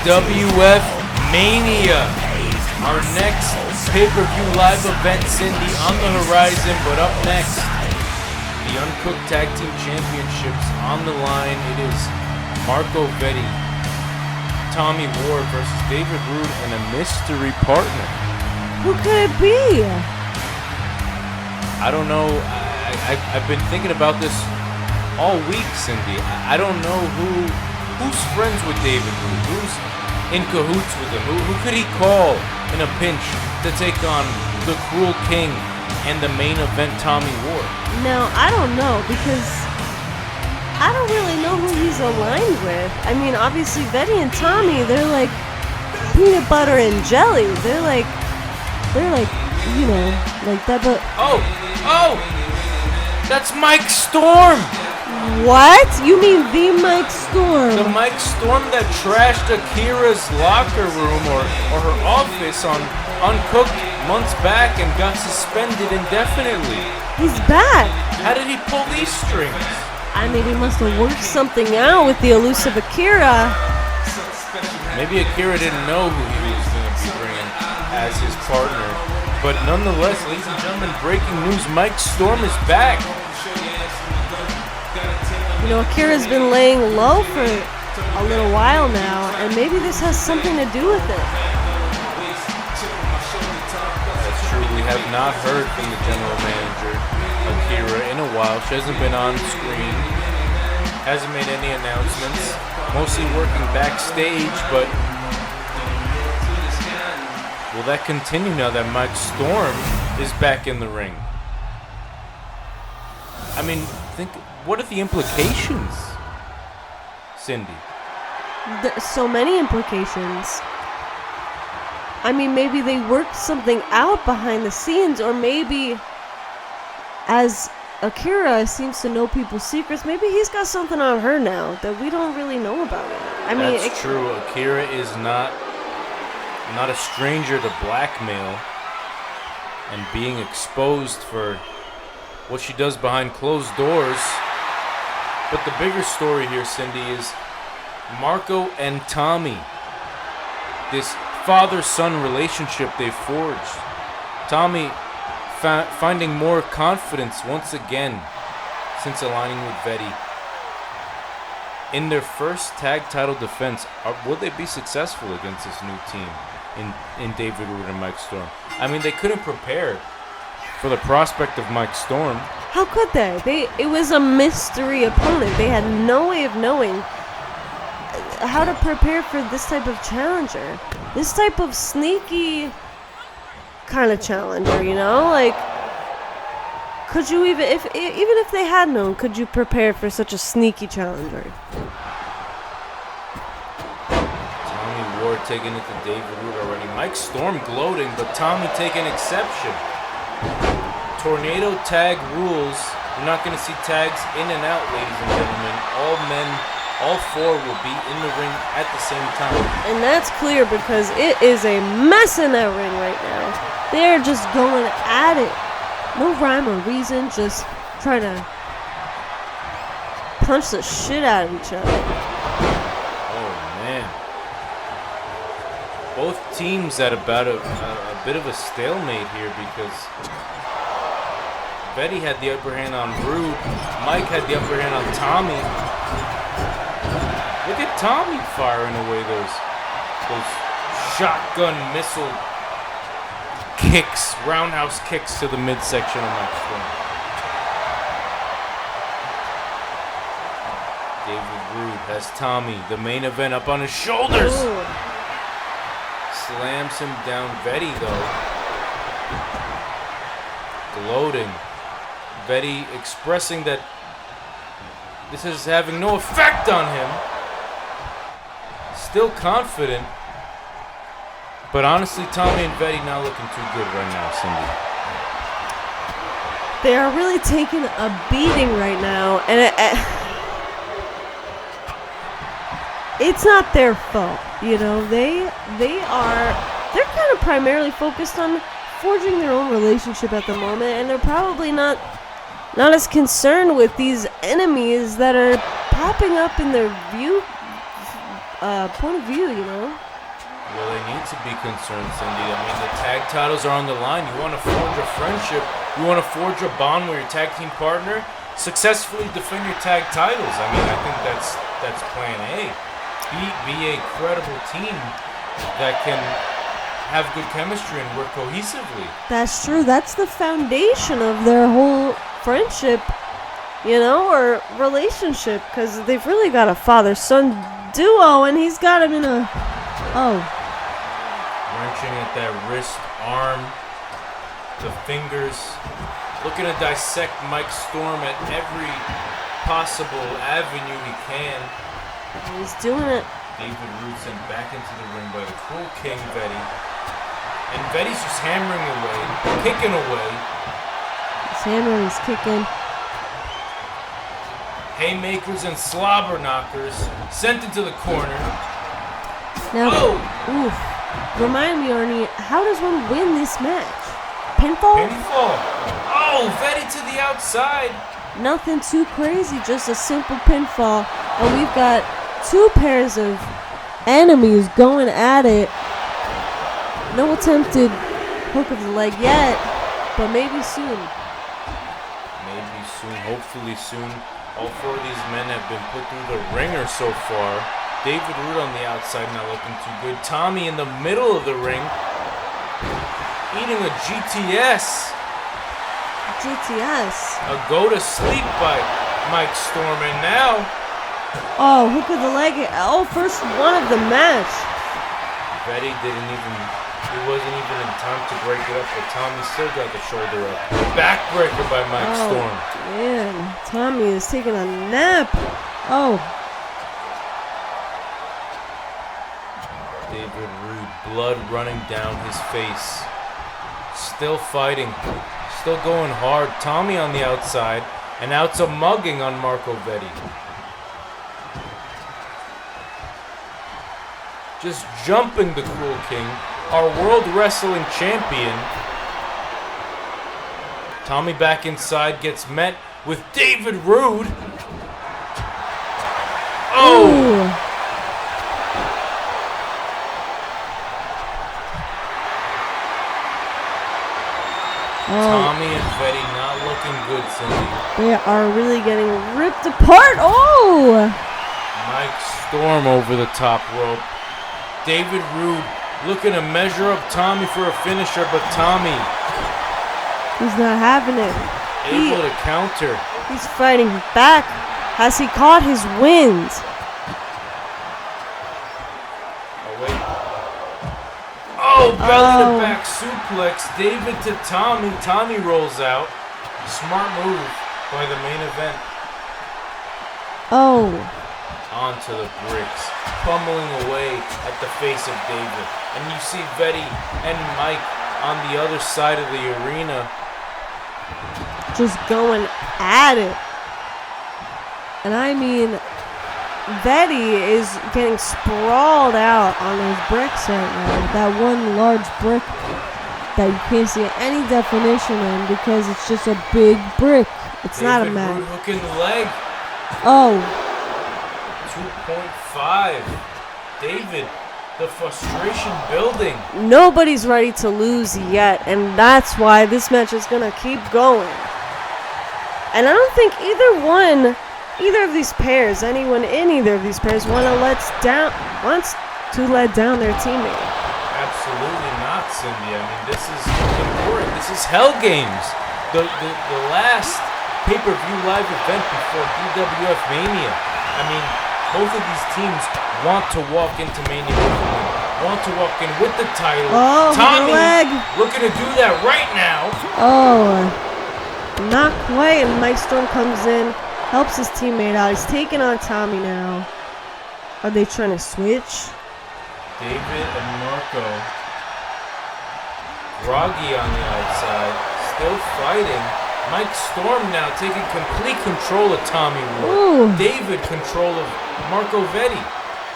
WF Mania, our next pay-per-view live event, Cindy, on the horizon. But up next, the Uncooked Tag Team Championships on the line. It is Marco Vetti, Tommy Ward versus David Rude and a mystery partner. Who could it be? I don't know. I've been thinking about this all week, Cindy. I don't know who's friends with David Rude, who's in cahoots with him, who could he call in a pinch to take on the Cruel King and the main event Tommy Ward? Now, I don't know, because I don't really know who he's aligned with. I mean, obviously, Vetti and Tommy, they're like peanut butter and jelly. They're like, you know, like that, but... Oh! That's Mike Storm! What? You mean the Mike Storm? The Mike Storm that trashed Akira's locker room or her office on Uncooked months back and got suspended indefinitely. He's back! How did he pull these strings? I mean, he must have worked something out with the elusive Akira. Maybe Akira didn't know who he was going to be bringing as his partner. But nonetheless, ladies and gentlemen, breaking news, Mike Storm is back. You know, Akira's been laying low for a little while now, and maybe this has something to do with it. That's true. We have not heard from the general manager, Akira, in a while. She hasn't been on screen, hasn't made any announcements, mostly working backstage, but will that continue now that Mike Storm is back in the ring? I mean, what are the implications, Cindy? So many implications. I mean, maybe they worked something out behind the scenes, or maybe as Akira seems to know people's secrets, maybe he's got something on her now that we don't really know about it. I mean, that's true. Akira is not a stranger to blackmail and being exposed for what she does behind closed doors. But the bigger story here, Cindy, is Marco and Tommy. This father-son relationship they forged. Tommy finding more confidence once again since aligning with Vetty. In their first tag title defense, will they be successful against this new team in David Roode and Mike Storm? I mean, they couldn't prepare for the prospect of Mike Storm. How could they? It was a mystery opponent. They had no way of knowing how to prepare for this type of challenger. This type of sneaky kind of challenger, you know? Like, could you even if they had known, could you prepare for such a sneaky challenger? Tommy Ward taking it to David Roode already. Mike Storm gloating, but Tommy taking exception. Tornado tag rules. You're not going to see tags in and out, ladies and gentlemen. All four will be in the ring at the same time. And that's clear because it is a mess in that ring right now. They're just going at it. No rhyme or reason, just trying to punch the shit out of each other. Oh, man. Both teams at about a bit of a stalemate here because Vetty had the upper hand on Roode. Mike had the upper hand on Tommy. Look at Tommy firing away those shotgun missile kicks, roundhouse kicks to the midsection of Mike Storm. David Roode has Tommy, the main event, up on his shoulders. Ooh. Slams him down. Vetty, though, gloating. Vetty expressing that this is having no effect on him. Still confident. But honestly, Tommy and Vetty not looking too good right now, Cindy. They are really taking a beating right now, and it's not their fault, you know. They're kind of primarily focused on forging their own relationship at the moment, and they're probably not as concerned with these enemies that are popping up in their point of view, you know. Well, they need to be concerned, Cindy. I mean, the tag titles are on the line. You want to forge a friendship. You want to forge a bond with your tag team partner. Successfully defend your tag titles. I mean, I think that's plan A. Be a credible team that can have good chemistry and work cohesively. That's true. That's the foundation of their whole friendship, you know, or relationship, because they've really got a father-son duo, and he's got him in a... Wrenching at that wrist, arm, the fingers. Looking to dissect Mike Storm at every possible avenue he can. He's doing it. David Roode sent back into the ring by the Cruel King, Vetty. And Vetty's just hammering away, kicking away. He's hammering, he's kicking. Haymakers and slobber knockers sent into the corner. Now, remind me, Arnie, how does one win this match? Pinfall? Pinfall. Oh, Vetty to the outside. Nothing too crazy, just a simple pinfall. And we've got two pairs of enemies going at it. No attempted hook of the leg yet, but maybe soon. Maybe soon, hopefully soon. All four of these men have been put through the ringer so far. David Roode on the outside, not looking too good. Tommy in the middle of the ring, eating a GTS. A go to sleep by Mike Storm, and now... Oh, hook of the leg. Oh, first one of the match. Vetty it wasn't even in time to break it up, but Tommy still got the shoulder up. Backbreaker by Mike Storm. Man, Tommy is taking a nap. Oh. David Roode, blood running down his face. Still fighting. Still going hard. Tommy on the outside. And now it's a mugging on Marco Vetty. Just jumping the Cruel King, our World Wrestling Champion. Tommy back inside, gets met with David Roode. Oh! Ooh. Tommy and Vetty not looking good, Cindy. They are really getting ripped apart. Oh! Mike Storm over the top rope. David Rude looking to measure up Tommy for a finisher, but Tommy, he's not having it. able to counter. He's fighting back. Has he caught his wind? Oh, wait. Oh, belly to back suplex. David to Tommy. Tommy rolls out. Smart move by the main event. Oh. Onto the bricks, pummeling away at the face of David. And you see Vetty and Mike on the other side of the arena. Just going at it. And I mean, Vetty is getting sprawled out on those bricks right now. That one large brick that you can't see any definition in because it's just a big brick. It's David not a map. Rude hooking the leg. Oh. 2.5. David, the frustration building. Nobody's ready to lose yet, and that's why this match is going to keep going. And I don't think either of these pairs, anyone in either of these pairs, wants to let down their teammate. Absolutely not, Cindy. I mean, this is important. This is Hell Games. The last pay-per-view live event before BWF Mania. I mean, both of these teams want to walk into Mania with the win, want to walk in with the title. Oh, Tommy leg. looking to do that right now. Oh, not quite. And Mike Storm comes in, helps his teammate out. He's taking on Tommy now. Are they trying to switch? David and Marco. Groggy on the outside, still fighting. Mike Storm now taking complete control of Tommy Ward. Ooh. David control of Marco Vetty.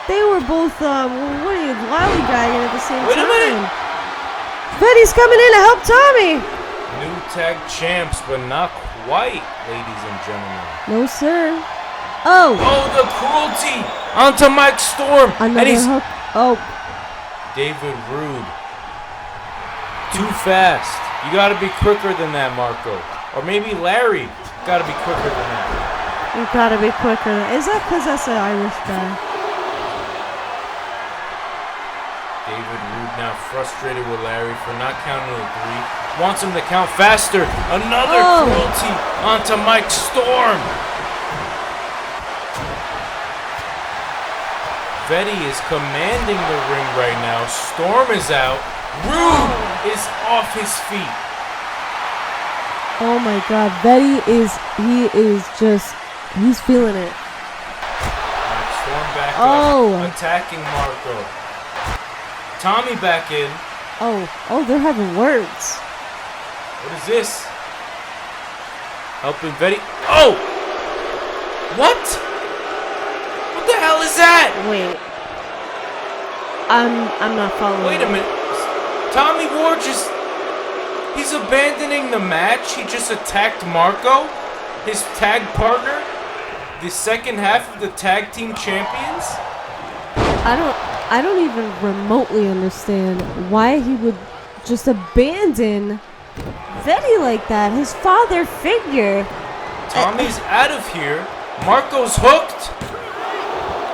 They were both, lollygagging at the same time. Wait a minute. Vetty's coming in to help Tommy. New tag champs, but not quite, ladies and gentlemen. No, sir. Oh. Oh, the cruelty onto Mike Storm. Another and he's hook. Oh. David Rude. Too fast. You got to be quicker than that, Marco. Or maybe Larry got to be quicker than that. You gotta be quicker. Is that because that's an Irish guy? David Rude now frustrated with Larry for not counting to 3. Wants him to count faster. Another cruelty onto Mike Storm. Vetty is commanding the ring right now. Storm is out. Rude is off his feet. Oh my God, Vetty he's feeling it. Storm back up, attacking Marco. Tommy back in. Oh, they're having words. What is this? Helping Vetty. Oh! What? What the hell is that? Wait. I'm not following. Wait a minute. Tommy Ward he's abandoning the match. He just attacked Marco, his tag partner, the second half of the tag team champions. I don't even remotely understand why he would just abandon Vetty like that. His father figure. Tommy's out of here. Marco's hooked.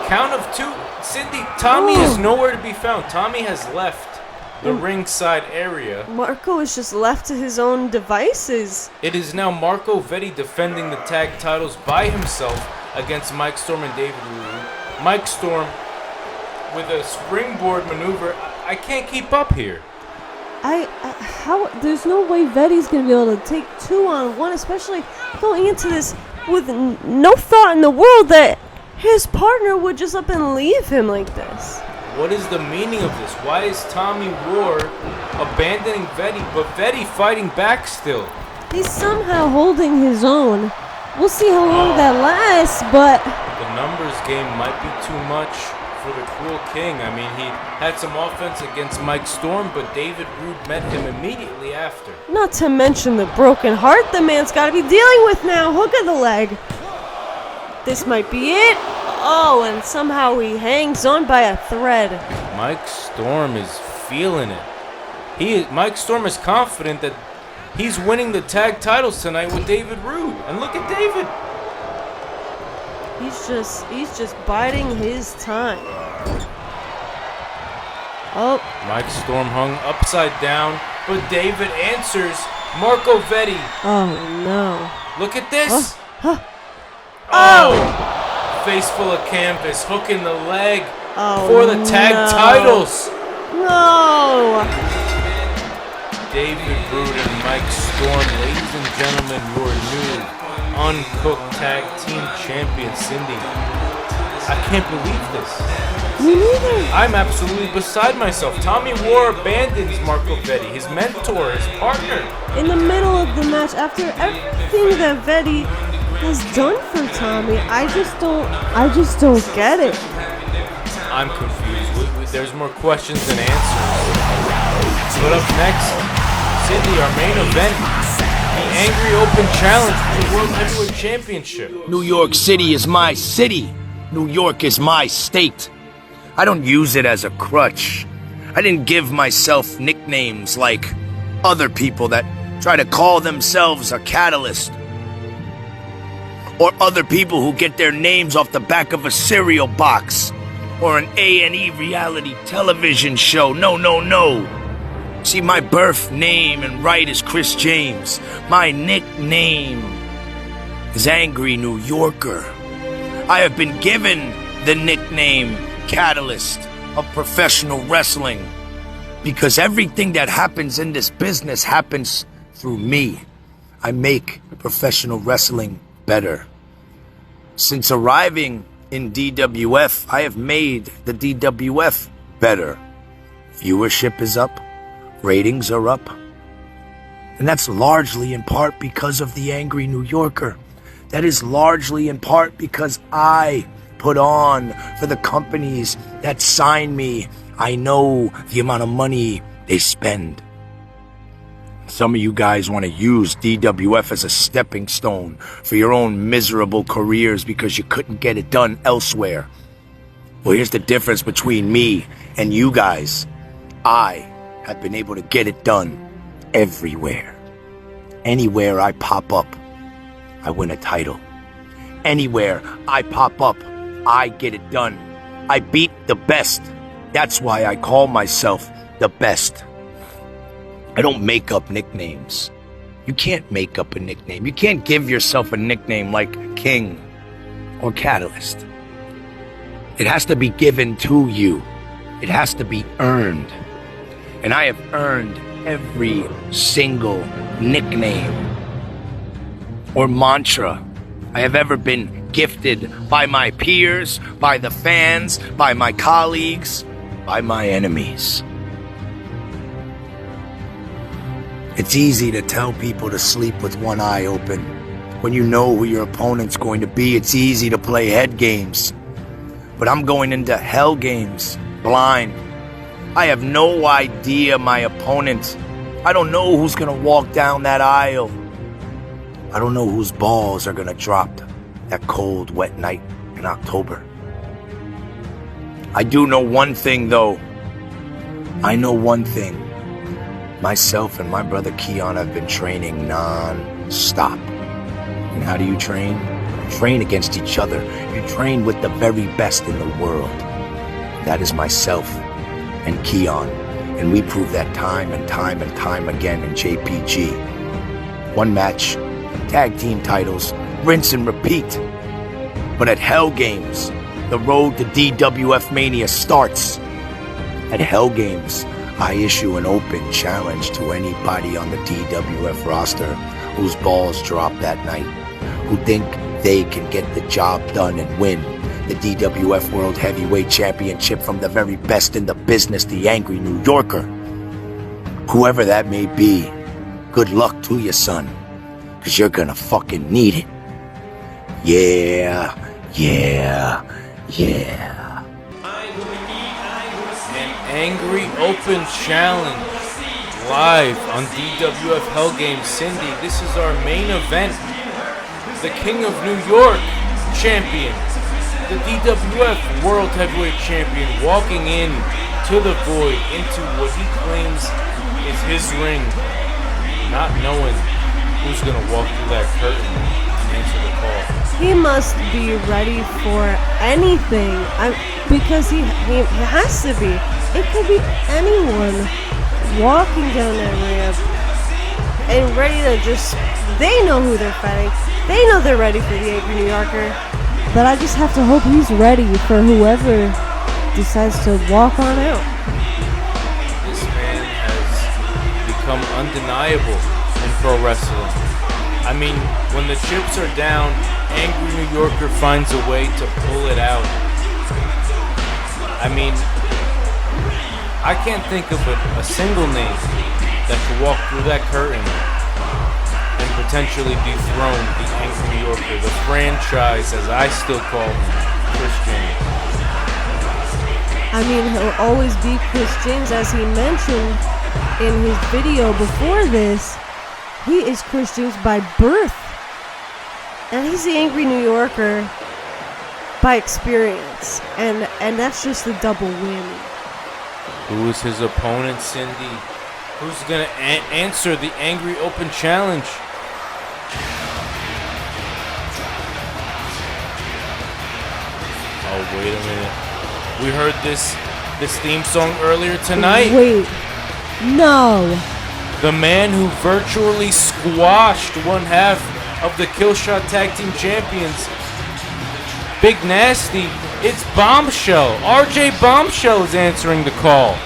Count of 2. Cindy, Tommy is nowhere to be found. Tommy has left the ringside area. Marco is just left to his own devices. It is now Marco Vetty defending the tag titles by himself against Mike Storm and David Rude. Mike Storm with a springboard maneuver. I can't keep up here. There's no way Vetty's gonna be able to take 2-on-1, especially going into this with no thought in the world that his partner would just up and leave him like this. What is the meaning of this? Why is Tommy Ward abandoning Vetty, but Vetty fighting back still? He's somehow holding his own. We'll see how long that lasts, but the numbers game might be too much for the Cruel King. I mean, he had some offense against Mike Storm, but David Rude met him immediately after. Not to mention the broken heart the man's got to be dealing with now. Hook of the leg. This might be it. Oh, and somehow he hangs on by a thread. Mike Storm is feeling it. Mike Storm is confident that He's winning the tag titles tonight with David Rude. And look at David. He's just biding his time. Oh. Mike Storm hung upside down, but David answers. Marco Vetti. Oh no. Look at this. Oh. Face full of canvas, hook in the leg for the tag titles. No. David Rude and Mike Storm, ladies and gentlemen, your new uncooked tag team champion, Cindy. I can't believe this. Me neither. I'm absolutely beside myself. Tommy War abandons Marco Vetti, his mentor, his partner. In the middle of the match, after everything that Vetti has done for Tommy, I just don't get it. I'm confused. There's more questions than answers. But up next, Cindy, our main event, the Angry Open Challenge for the World Heavyweight Championship. New York City is my city. New York is my state. I don't use it as a crutch. I didn't give myself nicknames like other people that try to call themselves a catalyst. Or other people who get their names off the back of a cereal box. Or an A&E reality television show. No. See, my birth name and right is Chris James. My nickname is Angry New Yorker. I have been given the nickname Catalyst of professional wrestling because everything that happens in this business happens through me. I make professional wrestling better. Since arriving in DWF, I have made the DWF better. Viewership is up, ratings are up, and that's largely in part because of the Angry New Yorker. That is largely in part because I put on for the companies that sign me. I know the amount of money they spend. Some of you guys want to use DWF as a stepping stone for your own miserable careers because you couldn't get it done elsewhere. Well, here's the difference between me and you guys. I have been able to get it done everywhere. Anywhere I pop up, I win a title. Anywhere I pop up, I get it done. I beat the best. That's why I call myself the best. I don't make up nicknames. You can't make up a nickname. You can't give yourself a nickname like King or Catalyst. It has to be given to you. It has to be earned. And I have earned every single nickname or mantra I have ever been gifted by my peers, by the fans, by my colleagues, by my enemies. It's easy to tell people to sleep with one eye open. When you know who your opponent's going to be, it's easy to play head games. But I'm going into hell games, blind. I have no idea my opponent. I don't know who's gonna walk down that aisle. I don't know whose balls are gonna drop that cold, wet night in October. I do know one thing, though. I know one thing. Myself and my brother Keon have been training non-stop. And how do you train? You train against each other. You train with the very best in the world. That is myself and Keon. And we prove that time and time and time again in JPG. One match, tag team titles, rinse and repeat. But at Hell Games, the road to DWF Mania starts. At Hell Games, I issue an open challenge to anybody on the DWF roster whose balls drop that night, who think they can get the job done and win the DWF World Heavyweight Championship from the very best in the business, the Angry New Yorker. Whoever that may be, good luck to you, son, because you're gonna fucking need it. Yeah. An Angry Open Challenge live on DWF Hell Games. Cindy, this is our main event. The King of New York champion, the DWF World Heavyweight Champion, walking in to the void, into what he claims is his ring. not knowing who's going to walk through that curtain and answer the call. He must be ready for anything. Because he has to be. It could be anyone walking down that ramp and ready to just... They know who they're fighting. They know they're ready for the Angry New Yorker. But I just have to hope he's ready for whoever decides to walk on out. This man has become undeniable in pro wrestling. I mean, when the chips are down, Angry New Yorker finds a way to pull it out. I mean, I can't think of a single name that could walk through that curtain and potentially dethrone the Angry New Yorker, the franchise, as I still call him, Chris James. I mean, he'll always be Chris James, as he mentioned in his video before this. He is Chris James by birth. And he's the Angry New Yorker by experience. And that's just a double whammy. Who is his opponent, Cindy? Who's going to answer the Angry Open Challenge? Oh, wait a minute. We heard this theme song earlier tonight. Wait. No. The man who virtually squashed one half of the Killshot Tag Team Champions, Big Nasty. It's Bombshell. RJ Bombshell is answering the call.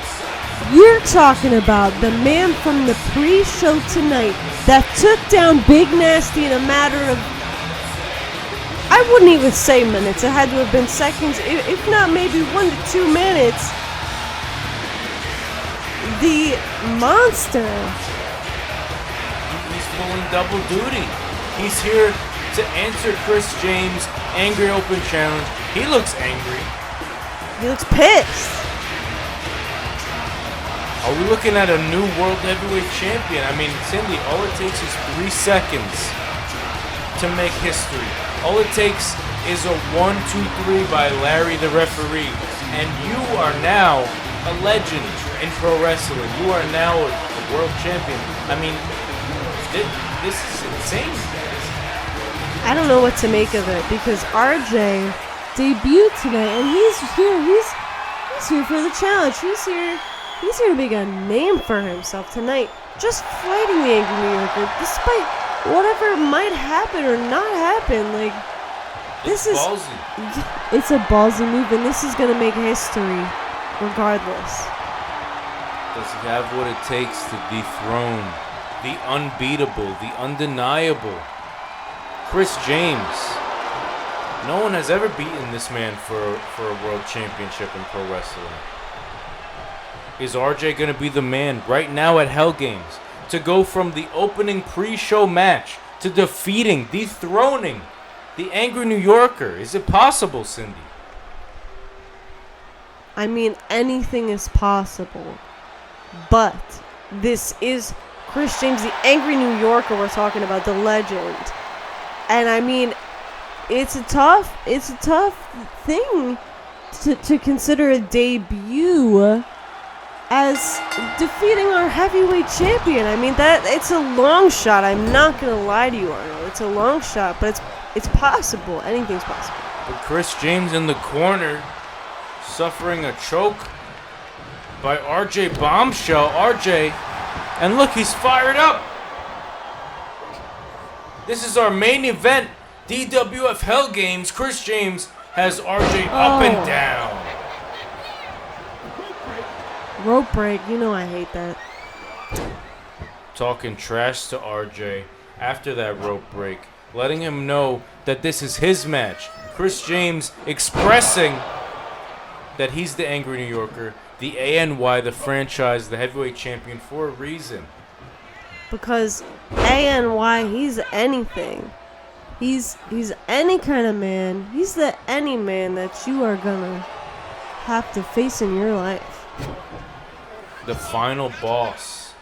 You're talking about the man from the pre-show tonight that took down Big Nasty in a matter of, I wouldn't even say minutes. It had to have been seconds, if not maybe 1 to 2 minutes. The monster. He's pulling double duty. He's here to answer Chris James' Angry Open Challenge. He looks angry. He looks pissed. Are we looking at a new World Heavyweight Champion? I mean, Cindy, all it takes is 3 seconds to make history. All it takes is a 1-2-3 by Larry the referee, and you are now a legend in pro wrestling. You are now a world champion. I mean, this is insane. I don't know what to make of it, because RJ debuted tonight, and he's here. He's here for the challenge. He's here to make a name for himself tonight. Just fighting the Angry New Yorker, despite whatever might happen or not happen. Like, this is ballsy. It's a ballsy move, and this is gonna make history, regardless. Does he have what it takes to dethrone the unbeatable, the undeniable Chris James? No one has ever beaten this man for a world championship in pro wrestling. Is RJ going to be the man right now at Hell Games to go from the opening pre-show match to dethroning the Angry New Yorker? Is it possible, Cindy? I mean, anything is possible. But this is Chris James, the Angry New Yorker we're talking about, the legend. And I mean, it's a tough thing to consider a debut as defeating our heavyweight champion. I mean, it's a long shot. I'm not gonna lie to you, Arnold. It's a long shot, but it's possible. Anything's possible. But Chris James in the corner, suffering a choke by RJ Bombshell. RJ, and look, he's fired up. This is our main event, DWF Hell Games. Chris James has RJ up and down. Rope break, you know I hate that. Talking trash to RJ after that rope break, letting him know that this is his match. Chris James expressing that he's the Angry New Yorker, the ANY, the franchise, the heavyweight champion for a reason. Because ANY, he's anything. He's any kind of man. He's the any man that you are gonna have to face in your life. The final boss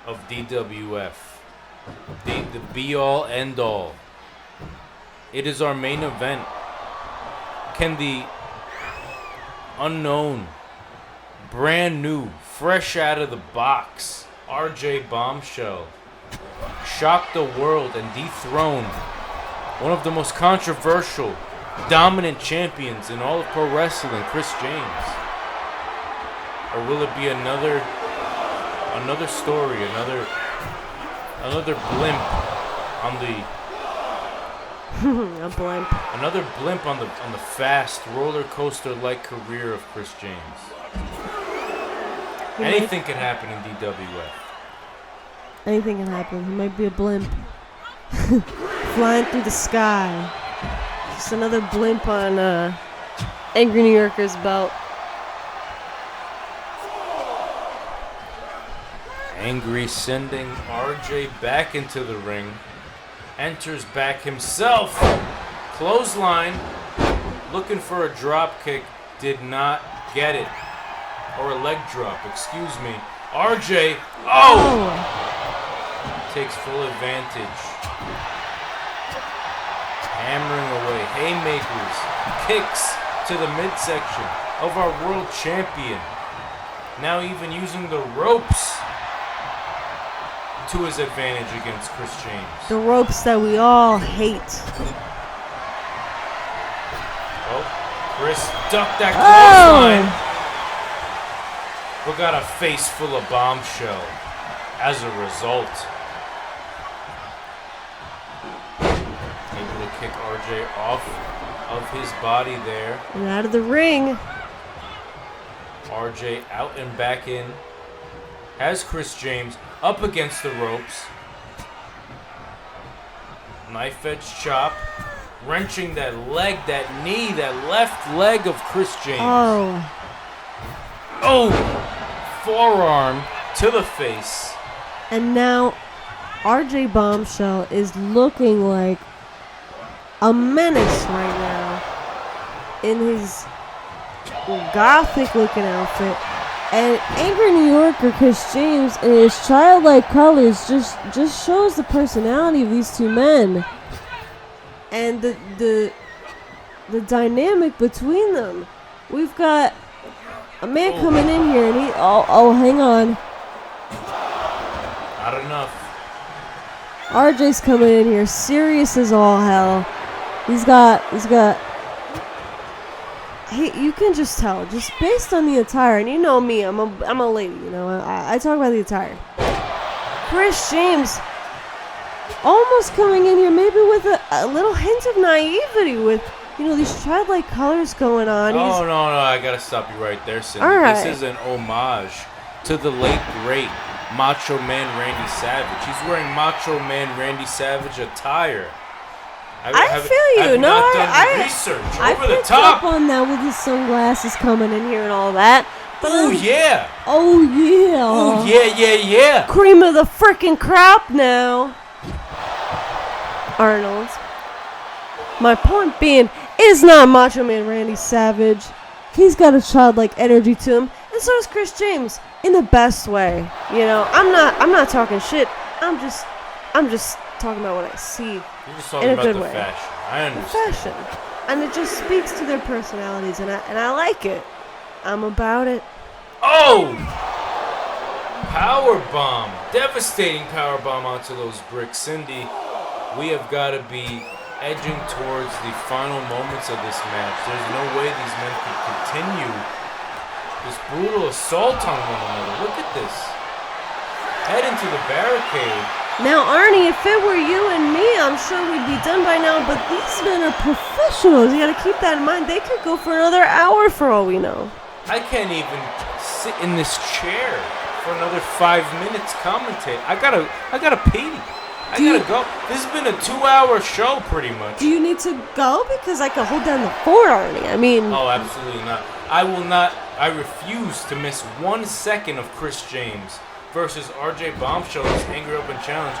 of DWF. The be-all, end-all. It is our main event. Can the unknown, brand new, fresh out of the box, RJ Bombshell shock the world and dethrone one of the most controversial, dominant champions in all of pro wrestling, Chris James? Or will it be another story, another blimp on the a blimp. Another blimp on the fast roller coaster like career of Chris James? Anything could happen in DWF. Anything can happen. He might be a blimp. Flying through the sky. Just another blimp on Angry New Yorker's belt. Angry sending RJ back into the ring. Enters back himself. Clothesline. Looking for a drop kick. Did not get it. Or a leg drop, excuse me. RJ. Oh! Takes full advantage. Hammering away. Haymakers. Kicks to the midsection of our world champion. Now even using the ropes to his advantage against Chris James. The ropes that we all hate. Oh, Chris ducked that clothesline. But got a face full of bombshell as a result. Able to kick RJ off of his body there. And out of the ring. RJ out and back in. Has Chris James up against the ropes. Knife edge chop. Wrenching that leg, that knee, that left leg of Chris James. Oh, forearm to the face. And now RJ Bombshell is looking like a menace right now in his gothic looking outfit. And Angry New Yorker Chris James in his childlike colors just shows the personality of these two men. And the dynamic between them. We've got a man coming in here and he hang on. Not enough. RJ's coming in here serious as all hell. He's got you can just tell, just based on the attire, and you know me, I'm a lady, you know, I talk about the attire. Chris James almost coming in here maybe with a little hint of naivety with, you know, these childlike colors going on. Oh, no, I gotta stop you right there, Cindy. All right. This is an homage to the late, great Macho Man Randy Savage. He's wearing Macho Man Randy Savage attire. I feel you. I've not done research. I Over the picked top. up on that with his sunglasses coming in here and all that. But Oh, yeah. Oh, yeah. Oh, yeah. Cream of the frickin' crop now. Arnold. My point being, is not Macho Man Randy Savage. He's got a childlike energy to him, and so does Chris James in the best way. You know, I'm not talking shit. I'm just talking about what I see. You're just talking in a about good the way. fashion. I understand. The fashion, and it just speaks to their personalities, and I like it. I'm about it. Oh! Power bomb. Devastating power bomb onto those bricks. Cindy, we have got to be edging towards the final moments of this match. There's no way these men could continue this brutal assault on one another. Look at this. Head into the barricade. Now, Arnie, if it were you and me, I'm sure we'd be done by now, but these men are professionals. You gotta keep that in mind. They could go for another hour for all we know. I can't even sit in this chair for another 5 minutes commentate. I gotta pee. I gotta go. This has been a 2-hour show, pretty much. Do you need to go? Because I could hold down the fort, Arnie. I mean... Oh, absolutely not. I will not. I refuse to miss 1 second of Chris James versus RJ Bombshell's Angry Open Challenge.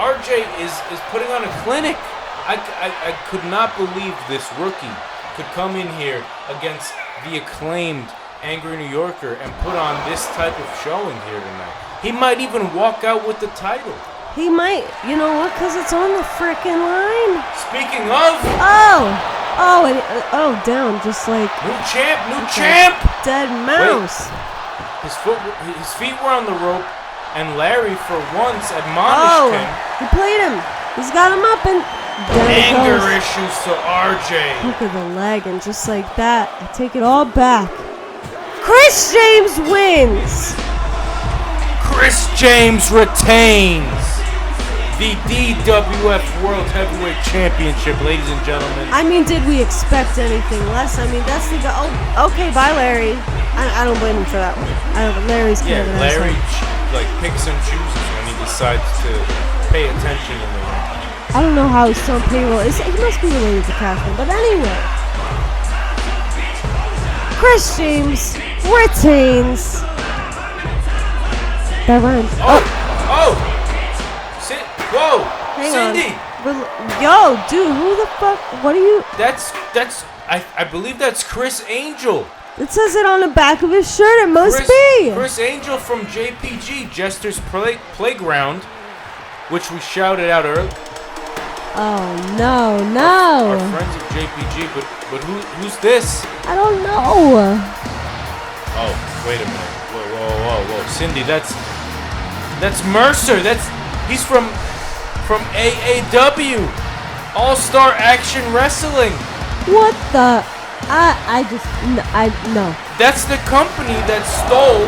RJ is putting on a clinic. I could not believe this rookie could come in here against the acclaimed Angry New Yorker and put on this type of showing here tonight. He might even walk out with the title. He might. You know what? Because it's on the frickin' line. Speaking of... down, just like... New champ! Dead mouse. Wait. His feet were on the rope. And Larry, for once, admonished him. He played him. He's got him up and there it Anger goes. issues to RJ. Look at the leg, and just like that, I take it all back. Chris James wins. Chris James retains the DWF World Heavyweight Championship, ladies and gentlemen. I mean, did we expect anything less? I mean, that's the guy. Oh, okay, bye, Larry. I don't blame him for that one. Larry's kind of an Larry asshole. picks and chooses when he decides to pay attention in the ring. I don't know how he's still on payroll. He must be related to Cashman. But anyway, Chris James retains. That rhymes. Whoa! Hang Cindy! on. Yo, dude, who the fuck? What are you? I believe that's Chris Angel. It says it on the back of his shirt. It must be. Chris Angel from JPG, Jester's Playground, which we shouted out earlier. Oh, no. Our friends of JPG, but who's this? I don't know. Oh, wait a minute. Whoa. Cindy, that's Mercer. He's from AAW, All-Star Action Wrestling. What the? No. That's the company that stole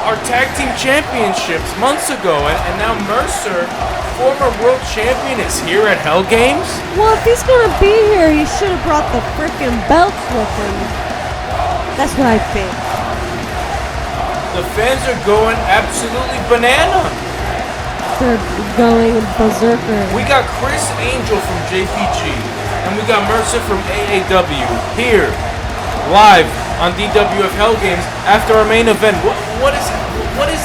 our tag team championships months ago, and now Mercer, former world champion, is here at Hell Games? Well, if he's gonna be here, he should have brought the frickin' belts with him. That's what I think. The fans are going absolutely banana. They're going berserker. We got Chris Angel from JPG, and we got Mercer from AAW here, live on DWF Hell Games after our main event. What does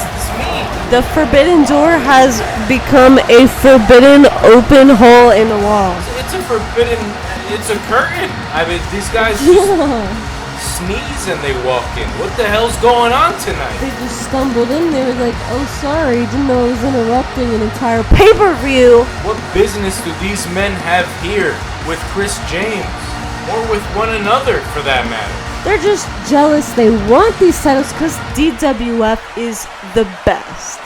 this mean? The forbidden door has become a forbidden open hole in the wall. It's a curtain. I mean, these guys just sneeze and they walk in. What the hell's going on tonight? They just stumbled in. They were like, oh, sorry, didn't know I was interrupting an entire pay-per-view. What business do these men have here with Chris James? Or with one another, for that matter? They're just jealous. They want these titles because DWF is the best.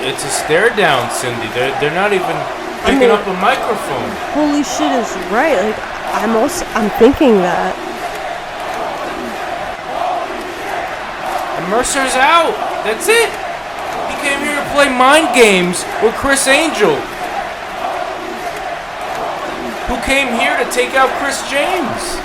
It's a stare down, Cindy. They're not even picking up a microphone. Holy shit is right. Like I'm thinking that. And Mercer's out. That's it. He came here to play mind games with Chris Angel, who came here to take out Chris James.